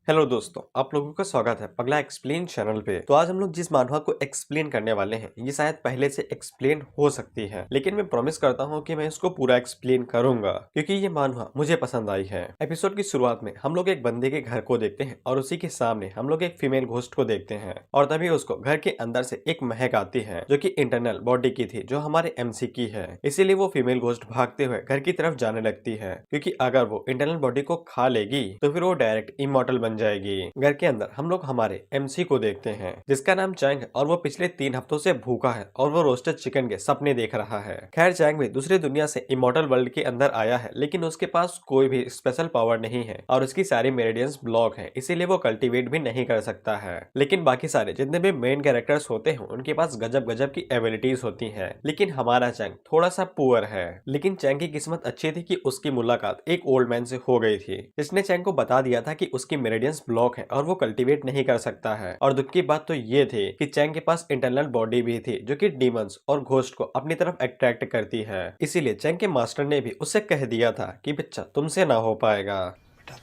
Hello दोस्तों, आप लोगों का स्वागत है पगला एक्सप्लेन चैनल पे। तो आज हम लोग जिस मानवा को एक्सप्लेन करने वाले हैं ये शायद पहले से एक्सप्लेन हो सकती है, लेकिन मैं प्रॉमिस करता हूँ कि मैं इसको पूरा एक्सप्लेन करूंगा क्योंकि ये मानवा मुझे पसंद आई है। एपिसोड की शुरुआत में हम लोग एक बंदे के घर को देखते हैं और उसी के सामने हम लोग एक फीमेल घोस्ट को देखते हैं और तभी उसको घर के अंदर से एक महक आती है जो कि इंटरनल बॉडी की थी, जो हमारे एमसी की है। इसीलिए वो फीमेल घोस्ट भागते हुए घर की तरफ जाने लगती है क्योंकि अगर वो इंटरनल बॉडी को खा लेगी तो फिर वो डायरेक्ट इमॉर्टल बन जाएगी। घर के अंदर हम लोग हमारे एमसी को देखते हैं जिसका नाम चैंग है और वो पिछले 3 हफ्तों से भूखा है और वो रोस्टेड चिकन के सपने देख रहा है। खैर, चैंग भी दूसरी दुनिया से इमॉर्टल वर्ल्ड के अंदर आया है, लेकिन उसके पास कोई भी स्पेशल पावर नहीं है और उसकी सारी मेरिडियंस ब्लॉक है, इसीलिए वो कल्टीवेट भी नहीं कर सकता है। लेकिन बाकी सारे जितने भी मेन कैरेक्टर्स होते हैं उनके पास गजब गजब की एबिलिटीज होती है, लेकिन हमारा चैंग थोड़ा सा पुअर है। लेकिन चैंग की किस्मत अच्छी थी कि उसकी मुलाकात एक ओल्ड मैन से हो गई थी जिसने चैंग को बता दिया था कि उसकी मेरिडियंस ब्लॉक है और वो कल्टीवेट नहीं कर सकता है। और दुख की बात तो ये थी कि चैंग के पास इंटरनल बॉडी भी थी जो कि डीमंस और घोस्ट को अपनी तरफ अट्रैक्ट करती है। इसीलिए चैंग के मास्टर ने भी उससे कह दिया था कि बच्चा तुमसे ना हो पाएगा। बेटा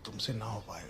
तुमसे ना हो पाएगा।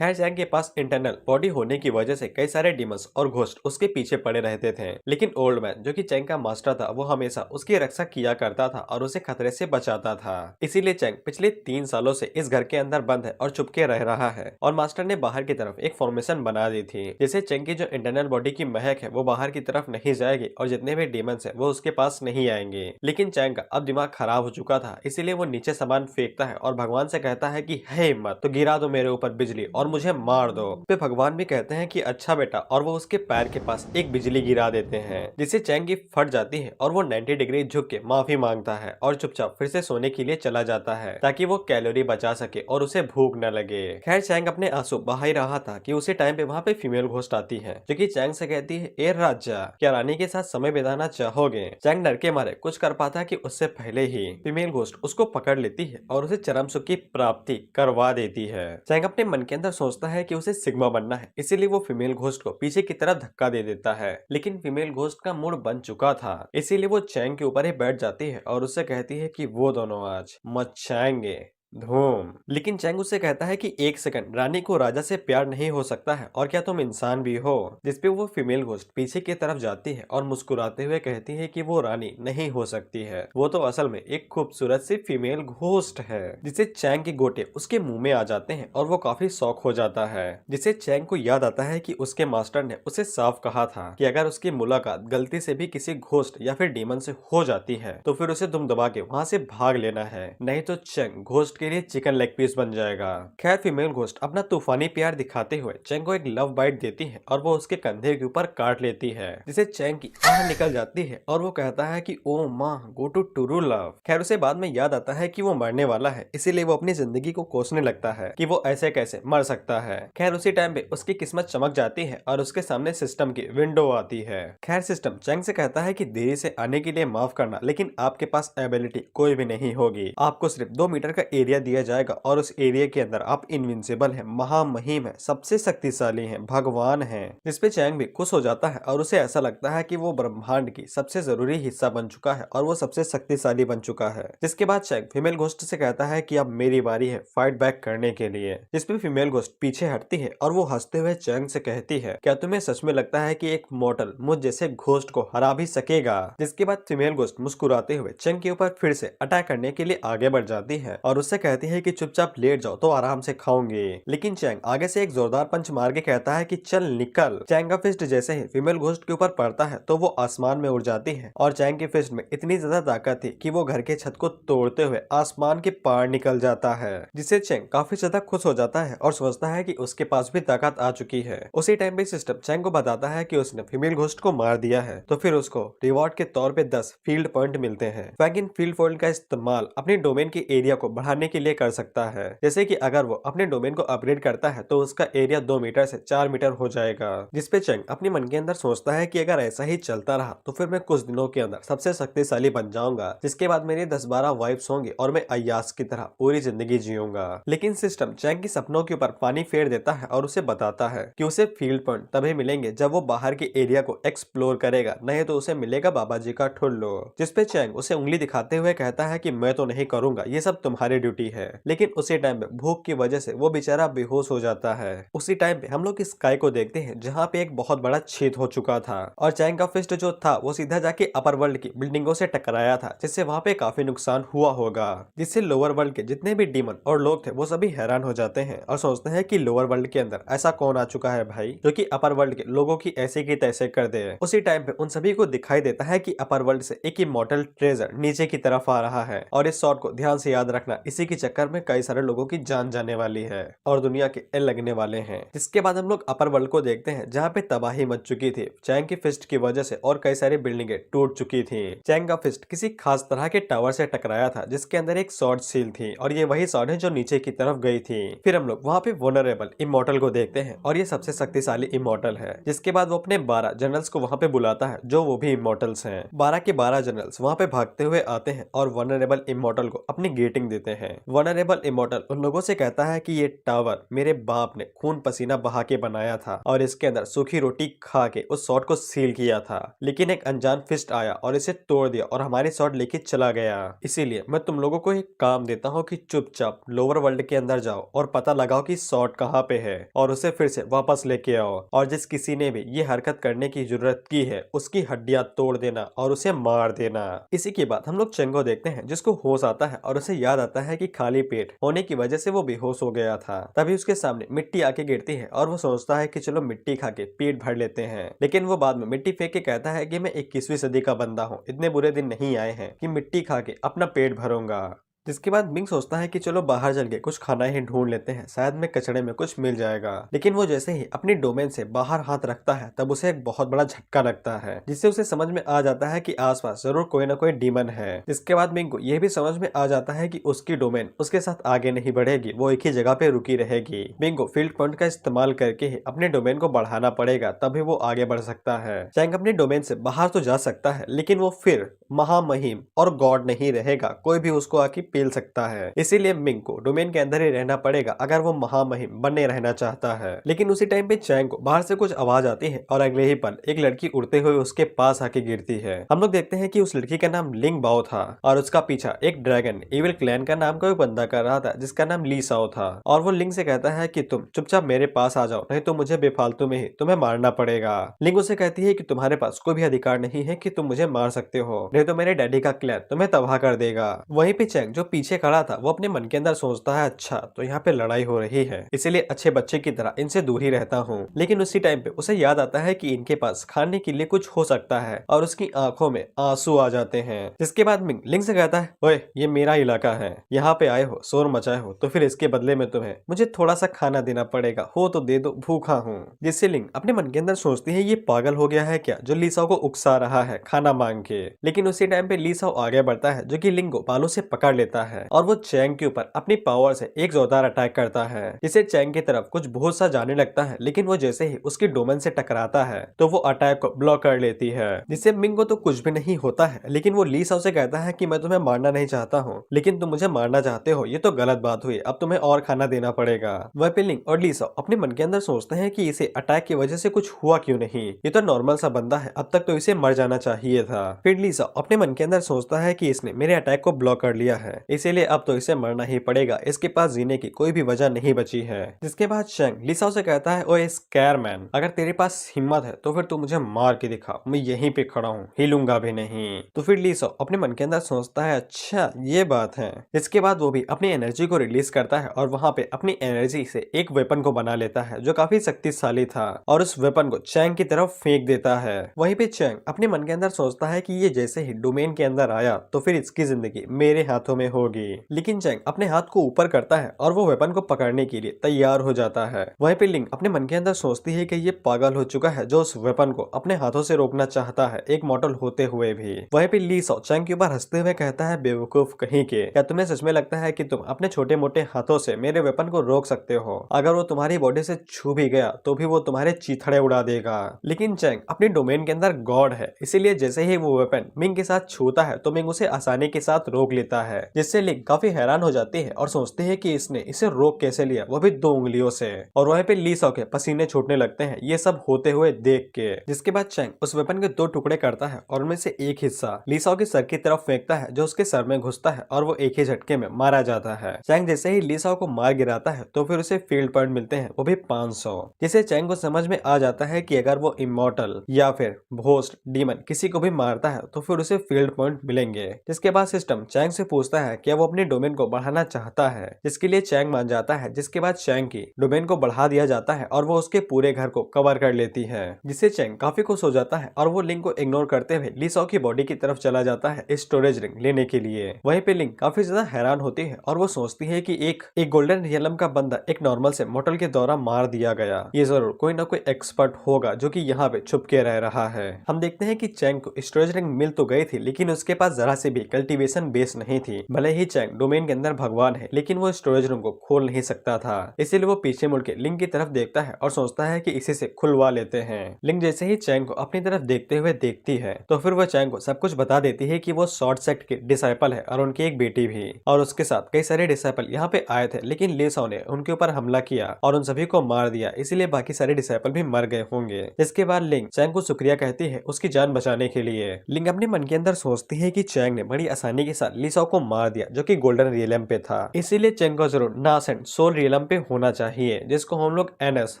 खैर, चैंग के पास इंटरनल बॉडी होने की वजह से कई सारे डीमंस और घोस्ट उसके पीछे पड़े रहते थे, लेकिन ओल्ड मैन जो कि चैंग का मास्टर था वो हमेशा उसकी रक्षा किया करता था और उसे खतरे से बचाता था। इसीलिए चैंग पिछले 3 सालों से इस घर के अंदर बंद है और चुपके रह रहा है और मास्टर ने बाहर की तरफ एक फॉर्मेशन बना दी थी जिससे चैंग की जो इंटरनल बॉडी की महक है वो बाहर की तरफ नहीं जाएगी और जितने भी डीमंस है वो उसके पास नहीं आएंगे। लेकिन चैंग का अब दिमाग खराब हो चुका था, इसीलिए वो नीचे सामान फेंकता है और भगवान से कहता है कि हे हिम्मत तो गिरा दो मेरे ऊपर बिजली और मुझे मार दो। फिर भगवान भी कहते हैं कि अच्छा बेटा, और वो उसके पैर के पास एक बिजली गिरा देते हैं जिससे चैंग की फट जाती है और वो 90 डिग्री झुक के माफी मांगता है और चुपचाप फिर से सोने के लिए चला जाता है ताकि वो कैलोरी बचा सके और उसे भूख न लगे। खैर, चैंग अपने आंसू बहा ही रहा था कि उसी टाइम पे वहाँ पे फीमेल घोस्ट आती है जो कि चैंग से कहती है, ए राजा, क्या रानी के साथ समय बिताना चाहोगे? चैंग डर के मारे कुछ कर पाता है कि उससे पहले ही फीमेल घोस्ट उसको पकड़ लेती है और उसे चरम सुख की प्राप्ति करवा देती है। चैंग अपने मन के अंदर सोचता है कि उसे सिग्मा बनना है, इसीलिए वो फीमेल घोस्ट को पीछे की तरफ धक्का दे देता है, लेकिन फीमेल घोस्ट का मूड बन चुका था, इसीलिए वो चैंग के ऊपर ही बैठ जाती है और उससे कहती है कि वो दोनों आज मचाएंगे धूम। लेकिन चैंग उससे कहता है कि एक सेकंड, रानी को राजा से प्यार नहीं हो सकता है और क्या तुम इंसान भी हो? जिसपे वो फीमेल घोस्ट पीछे की तरफ जाती है और मुस्कुराते हुए कहती है कि वो रानी नहीं हो सकती है, वो तो असल में एक खूबसूरत सी फीमेल घोस्ट है। जिससे चैंग के गोटे उसके मुंह में आ जाते हैं और वो काफी शौक हो जाता है। जिससे चैंग को याद आता है कि उसके मास्टर ने उसे साफ कहा था कि अगर उसकी मुलाकात गलती से भी किसी घोस्ट या फिर डीमन से हो जाती है तो फिर उसे दुम दबा के वहाँ से भाग लेना है, नहीं तो चैंग घोस्ट के लिए चिकन लेग पीस बन जाएगा। खैर, फीमेल घोस्ट अपना तूफानी प्यार दिखाते हुए चैंग को एक लव बाइट देती है और वो उसके कंधे के ऊपर काट लेती है जिसे चैंग की आह निकल जाती है और वो कहता है कि ओ माँ, गो टू टूरू लव। खैर, उसे बाद में याद आता है कि वो मरने वाला है, इसीलिए वो अपनी जिंदगी को कोसने लगता है कि वो ऐसे कैसे मर सकता है। खैर, उसी टाइम पे उसकी किस्मत चमक जाती है और उसके सामने सिस्टम की विंडो आती है। खैर, सिस्टम चैंग से कहता है कि देरी से आने के लिए माफ करना, लेकिन आपके पास एबिलिटी कोई भी नहीं होगी। आपको सिर्फ 2 मीटर का एरिया दिया जाएगा और उस एरिया के अंदर आप इनविंसिबल हैं, महामहिम है, सबसे शक्तिशाली हैं, भगवान हैं। जिसपे चैंग भी खुश हो जाता है और उसे ऐसा लगता है कि वो ब्रह्मांड की सबसे जरूरी हिस्सा बन चुका है और वो सबसे शक्तिशाली बन चुका है। जिसके बाद चैंग फीमेल घोस्ट से कहता है कि अब मेरी बारी है फाइट बैक करने के लिए। जिसपे फीमेल घोस्ट पीछे हटती है और वो हंसते हुए चैंग से कहती है, क्या तुम्हें सच में लगता है कि एक मॉर्टल मुझ जैसे घोस्ट को हरा भी सकेगा? जिसके बाद फीमेल घोस्ट मुस्कुराते हुए चैंग के ऊपर फिर से अटैक करने के लिए आगे बढ़ जाती है और उससे कहती है कि चुपचाप लेट जाओ तो आराम से खाऊंगी। लेकिन चैंग आगे से एक जोरदार पंच मार के कहता है कि चल निकल। चैंग का फिस्ट जैसे ही फीमेल घोस्ट के ऊपर पड़ता है तो वो आसमान में उड़ जाती है और चैंग के फिस्ट में इतनी ज्यादा ताकत थी कि वो घर के छत को तोड़ते हुए आसमान के पार निकल जाता है। जिससे चैंग काफी ज्यादा खुश हो जाता है और सोचता है कि उसके पास भी ताकत आ चुकी है। उसी टाइम पे सिस्टम चैंग को बताता है कि उसने फीमेल घोस्ट को मार दिया है, तो फिर उसको रिवॉर्ड के तौर पे 10 फील्ड पॉइंट मिलते हैं। चैंग इन फील्ड पॉइंट का इस्तेमाल अपने डोमेन के एरिया को बढ़ाने के लिए कर सकता है। जैसे कि अगर वो अपने डोमेन को अपग्रेड करता है तो उसका एरिया 2 मीटर से 4 मीटर हो जाएगा। जिसपे चैंग अपने मन के अंदर सोचता है कि अगर ऐसा ही चलता रहा तो फिर मैं कुछ दिनों के अंदर सबसे शक्तिशाली बन जाऊंगा, जिसके बाद मेरे 10-12 वाइफ्स होंगी और मैं अय्यास की तरह पूरी जिंदगी जीऊंगा। लेकिन सिस्टम चैंग की सपनों के ऊपर पानी फेर देता है और उसे बताता है कि उसे फील्ड पॉइंट तभी मिलेंगे जब वो बाहर के एरिया को एक्सप्लोर करेगा, नहीं तो उसे मिलेगा बाबा जी का ठुल्लो। जिसपे चैंग उसे उंगली दिखाते हुए कहता है कि मैं तो नहीं करूंगा, ये सब तुम्हारी ड्यूटी ड्यूटी है। लेकिन उसी टाइम पे भूख की वजह से वो बेचारा बेहोश हो जाता है। उसी टाइम पे हम लोग स्काई को देखते हैं जहाँ पे एक बहुत बड़ा छेद हो चुका था और चैंग का फिस्ट जो था वो सीधा जाके अपर वर्ल्ड की बिल्डिंगों से टकराया था, जिससे वहाँ पे काफी नुकसान हुआ होगा, जिससे लोअर वर्ल्ड के जितने भी डीमन और लोग थे वो सभी हैरान हो जाते हैं और सोचते हैं कि लोअर वर्ल्ड के अंदर ऐसा कौन आ चुका है भाई जो कि अपर वर्ल्ड के लोगों की ऐसे की तैसे कर दे। उसी टाइम पे उन सभी को दिखाई देता है कि अपर वर्ल्ड से एक इमॉर्टल ट्रेजर नीचे की तरफ आ रहा है और इस शॉट को ध्यान से याद रखना, इसी के चक्कर में कई सारे लोगों की जान जाने वाली है और दुनिया के एल लगने वाले हैं। जिसके बाद हम लोग अपर वर्ल्ड को देखते हैं जहाँ पे तबाही मच चुकी थी चैंग की फिस्ट की वजह से और कई सारी बिल्डिंगें टूट चुकी थी। चैंग का फिस्ट किसी खास तरह के टावर से टकराया था जिसके अंदर एक स्वॉर्ड सील थी और ये वही स्वॉर्ड है जो नीचे की तरफ गई थी। फिर हम लोग वहाँ पे वनरेबल इमॉर्टल को देखते हैं और ये सबसे शक्तिशाली इमॉर्टल है। जिसके बाद वो अपने 12 जनरल्स को वहाँ पे बुलाता है जो वो भी इमॉर्टल्स हैं। 12 के 12 जनरल्स वहाँ पे भागते हुए आते हैं और वनरेबल इमॉर्टल को अपनी गेटिंग देते हैं। वनरेबल इमॉर्टल उन लोगों से कहता है कि ये टावर मेरे बाप ने खून पसीना बहा के बनाया था और इसके अंदर सूखी रोटी खा के उस शॉट को सील किया था, लेकिन एक अनजान फिस्ट आया और इसे तोड़ दिया और हमारी शॉट लेके चला गया। इसीलिए मैं तुम लोगों को एक काम देता हूँ कि चुपचाप लोअर वर्ल्ड के अंदर जाओ और पता लगाओ कि शॉट कहाँ पे है और उसे फिर से वापस लेके आओ और जिस किसी ने भी ये हरकत करने की जरूरत की है उसकी हड्डियां तोड़ देना और उसे मार देना। इसी के बाद हम लोग चेंग को देखते हैं जिसको होश आता है और उसे याद आता है कि खाली पेट होने की वजह से वो बेहोश हो गया था। तभी उसके सामने मिट्टी आके गिरती है और वो सोचता है कि चलो मिट्टी खा के पेट भर लेते हैं, लेकिन वो बाद में मिट्टी फेंक के कहता है कि मैं 21वीं सदी का बंदा हूँ, इतने बुरे दिन नहीं आए हैं कि मिट्टी खा के अपना पेट भरूंगा। जिसके बाद मिंग सोचता है कि चलो बाहर चल के कुछ खाना ही ढूंढ लेते हैं, शायद में कचड़े में कुछ मिल जाएगा। लेकिन वो जैसे ही अपनी डोमेन से बाहर हाथ रखता है तब उसे एक बहुत बड़ा झटका लगता है, जिससे उसे समझ में आ जाता है कि आसपास जरूर कोई ना कोई डीमन है। जिसके बाद मिंग को यह भी समझ में आ जाता है कि उसकी डोमेन उसके साथ आगे नहीं बढ़ेगी, वो एक ही जगह पे रुकी रहेगी। मिंग को फील्ड पॉइंट का इस्तेमाल करके ही अपने डोमेन को बढ़ाना पड़ेगा, तभी वो आगे बढ़ सकता है। चैंग अपने डोमेन से बाहर तो जा सकता है लेकिन वो फिर महामहिम और गॉड नहीं रहेगा, कोई भी उसको आके पेल सकता है। इसीलिए मिंग को डोमेन के अंदर ही रहना पड़ेगा अगर वो महामहिम बने रहना चाहता है। लेकिन उसी टाइम पे चैंग को बाहर से कुछ आवाज आती है और अगले ही पल एक लड़की उड़ते हुए उसके पास आके गिरती है। हम लोग देखते हैं कि उस लड़की का नाम लिंग बाओ था और उसका पीछा एक ड्रैगन इविल क्लैन का नाम का बंदा कर रहा था जिसका नाम ली साओ था। और वो लिंग से कहता है कि तुम चुपचाप मेरे पास आ जाओ, नहीं तो मुझे बेफालतू में ही तुम्हें मारना पड़ेगा। लिंग उसे कहती है कि तुम्हारे पास कोई भी अधिकार नहीं है कि तुम मुझे मार सकते हो, नहीं तो मेरे डैडी का क्लैन तुम्हें तबाह कर देगा। वहीं पे चैंग जो पीछे खड़ा था वो अपने मन के अंदर सोचता है अच्छा तो यहाँ पे लड़ाई हो रही है, इसीलिए अच्छे बच्चे की तरह इनसे दूर ही रहता हूँ। लेकिन उसी टाइम पे उसे याद आता है कि इनके पास खाने के लिए कुछ हो सकता है और उसकी आंखों में आंसू आ जाते हैं। जिसके बाद मिंग लिंग से कहता है ओए ये मेरा इलाका है, यहाँ पे आए हो शोर मचाए हो तो फिर इसके बदले में तुम्हें मुझे थोड़ा सा खाना देना पड़ेगा, हो तो दे दो, भूखा हूँ। जिससे लिंग अपने मन के अंदर सोचती है ये पागल हो गया है क्या जो लीसाओ को उकसा रहा है खाना मांग के। लेकिन उसी टाइम पे लीसाओ आगे बढ़ता है जो कि लिंग को बालों से पकड़ लेता है और वो चैंग के ऊपर अपनी पावर से एक जोरदार अटैक करता है, जिससे चैंग की तरफ कुछ बहुत सा जाने लगता है। लेकिन वो जैसे ही उसकी डोमेन से टकराता है तो वो अटैक को ब्लॉक कर लेती है, जिससे मिंग को तो कुछ भी नहीं होता है। लेकिन वो ली साओ से कहता है कि मैं तुम्हें मारना नहीं चाहता हूँ, लेकिन तुम मुझे मारना चाहते हो, ये तो गलत बात हुई, अब तुम्हें और खाना देना पड़ेगा। वह पे लिंग और ली साओ अपने मन के अंदर सोचते हैं कि इसे अटैक की वजह से कुछ हुआ क्यों नहीं, ये तो नॉर्मल सा बंदा है, अब तक तो इसे मर जाना चाहिए था। फिर ली साओ अपने मन के अंदर सोचता है कि इसने मेरे अटैक को ब्लॉक कर लिया है, इसीलिए अब तो इसे मरना ही पड़ेगा, इसके पास जीने की कोई भी वजह नहीं बची है। जिसके बाद चैंग ली साओ से कहता है ओए स्कैर मैन, अगर तेरे पास हिम्मत है तो फिर तू मुझे मार के दिखा, मैं यहीं पे खड़ा हूँ, हिलूंगा भी नहीं। तो फिर ली साओ अपने मन के अंदर सोचता है अच्छा ये बात है। इसके बाद वो भी अपनी एनर्जी को रिलीज करता है और वहां पे अपनी एनर्जी से एक वेपन को बना लेता है जो काफी शक्तिशाली था और उस वेपन को चैंग की तरफ फेंक देता है। वहीं पे चैंग अपने मन के अंदर सोचता है कि ये जैसे ही डोमेन के अंदर आया तो फिर इसकी जिंदगी मेरे हाथों में होगी। लेकिन चैंग अपने हाथ को ऊपर करता है और वो वेपन को पकड़ने के लिए तैयार हो जाता है। वहीं पे लिंग अपने मन के अंदर सोचती है कि ये पागल हो चुका है जो उस वेपन को अपने हाथों से रोकना चाहता है एक मॉडल होते हुए भी। वहीं पे ली साओ चैंग के ऊपर हंसते हुए कहता है बेवकूफ कहीं के, क्या तुम्हें सच में लगता है कि तुम अपने छोटे मोटे हाथों से मेरे वेपन को रोक सकते हो? अगर वो तुम्हारी बॉडी से छू भी गया तो भी वो तुम्हारे चीथड़े उड़ा देगा। लेकिन चैंग अपनी डोमेन के अंदर गॉड है, इसीलिए जैसे ही वो वेपन मिंग के साथ छूता है तो मिंग उसे आसानी के साथ रोक लेता है, जिससे लिंग काफी हैरान हो जाती है और सोचती है कि इसने इसे रोक कैसे लिया, वो भी 2 उंगलियों से। और वहीं पे ली साओ के पसीने छूटने लगते हैं ये सब होते हुए देख के। जिसके बाद चैंग उस वेपन के 2 टुकड़े करता है और उनमें से एक हिस्सा ली साओ के सर की तरफ फेंकता है, जो उसके सर में घुसता है और वो एक ही झटके में मारा जाता है। चैंग जैसे ही ली साओ को मार गिराता है तो फिर उसे फील्ड पॉइंट मिलते हैं, वो भी 500। जिसे चैंग को समझ में आ जाता है कि अगर वो इमॉर्टल या फिर घोस्ट डीमन किसी को भी मारता है तो फिर उसे फील्ड पॉइंट मिलेंगे। जिसके बाद सिस्टम चैंग से पूछता है कि वो अपने डोमेन को बढ़ाना चाहता है, जिसके लिए चैंग मान जाता है। जिसके बाद चैंग की डोमेन को बढ़ा दिया जाता है और वो उसके पूरे घर को कवर कर लेती है, जिससे चैंग काफी खुश हो जाता है और वो लिंग को इग्नोर करते हुए ली साओ की बॉडी की तरफ चला जाता है स्टोरेज रिंग लेने के लिए। वहीं पे लिंग काफी ज्यादा हैरान होती है और वो सोचती है कि एक गोल्डन रियलम का बंदा एक नॉर्मल से मोटल के द्वारा मार दिया गया, ये जरूर कोई ना कोई एक्सपर्ट होगा जो कि यहाँ पे छुप के रह रहा है। हम देखते हैं कि चैंग को स्टोरेज रिंग मिल तो गई थी, लेकिन उसके पास जरा से भी कल्टीवेशन बेस नहीं थी। भले ही चैंग डोमेन के अंदर भगवान है, लेकिन वो स्टोरेज रूम को खोल नहीं सकता था। इसीलिए वो पीछे मुड़ के लिंग की तरफ देखता है और सोचता है कि इसी से खुलवा लेते हैं। लिंग जैसे ही चैंग को अपनी तरफ देखते हुए देखती है तो फिर वो चैंग को सब कुछ बता देती है कि वो शॉर्ट सेक्ट के डिसाइपल है और उनकी एक बेटी भी, और उसके साथ कई सारे डिसाइपल यहाँ पे आए थे, लेकिन ली साओ ने उनके ऊपर हमला किया और उन सभी को मार दिया, इसीलिए बाकी सारे डिसाइपल भी मर गए होंगे। इसके बाद लिंग चैंग को शुक्रिया कहती है उसकी जान बचाने के लिए। लिंग अपने मन के अंदर सोचती है कि चैंग ने बड़ी आसानी के साथ ली साओ को मार दिया, जो कि गोल्डन रियलम पे था, इसीलिए चैंग को जरूर नासेंट सोल रियलम पे होना चाहिए, जिसको हम लोग एनएस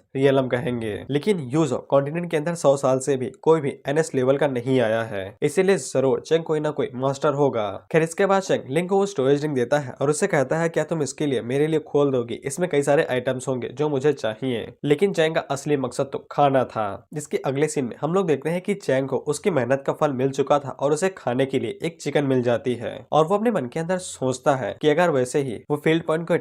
रियलम कहेंगे। लेकिन यूजो कॉन्टिनेंट के अंदर 100 साल से भी कोई भी एनएस लेवल का नहीं आया है, इसीलिए जरूर चैंग कोई ना कोई मास्टर होगा। खैर इसके बाद चैंग लिंग को वो स्टोरेज रिंग देता है और उससे कहता है क्या तुम इसके लिए मेरे लिए खोल दोगी, इसमें कई सारे आइटम्स होंगे जो मुझे चाहिए। लेकिन चैंग का असली मकसद तो खाना था। जिसके अगले सीन में हम लोग देखते हैं कि चैंग को उसकी मेहनत का फल मिल चुका था और उसे खाने के लिए एक चिकन मिल जाती है, और वो अपने मन के अंदर सोचता है कि अगर वैसे ही वो फील्ड पॉइंट को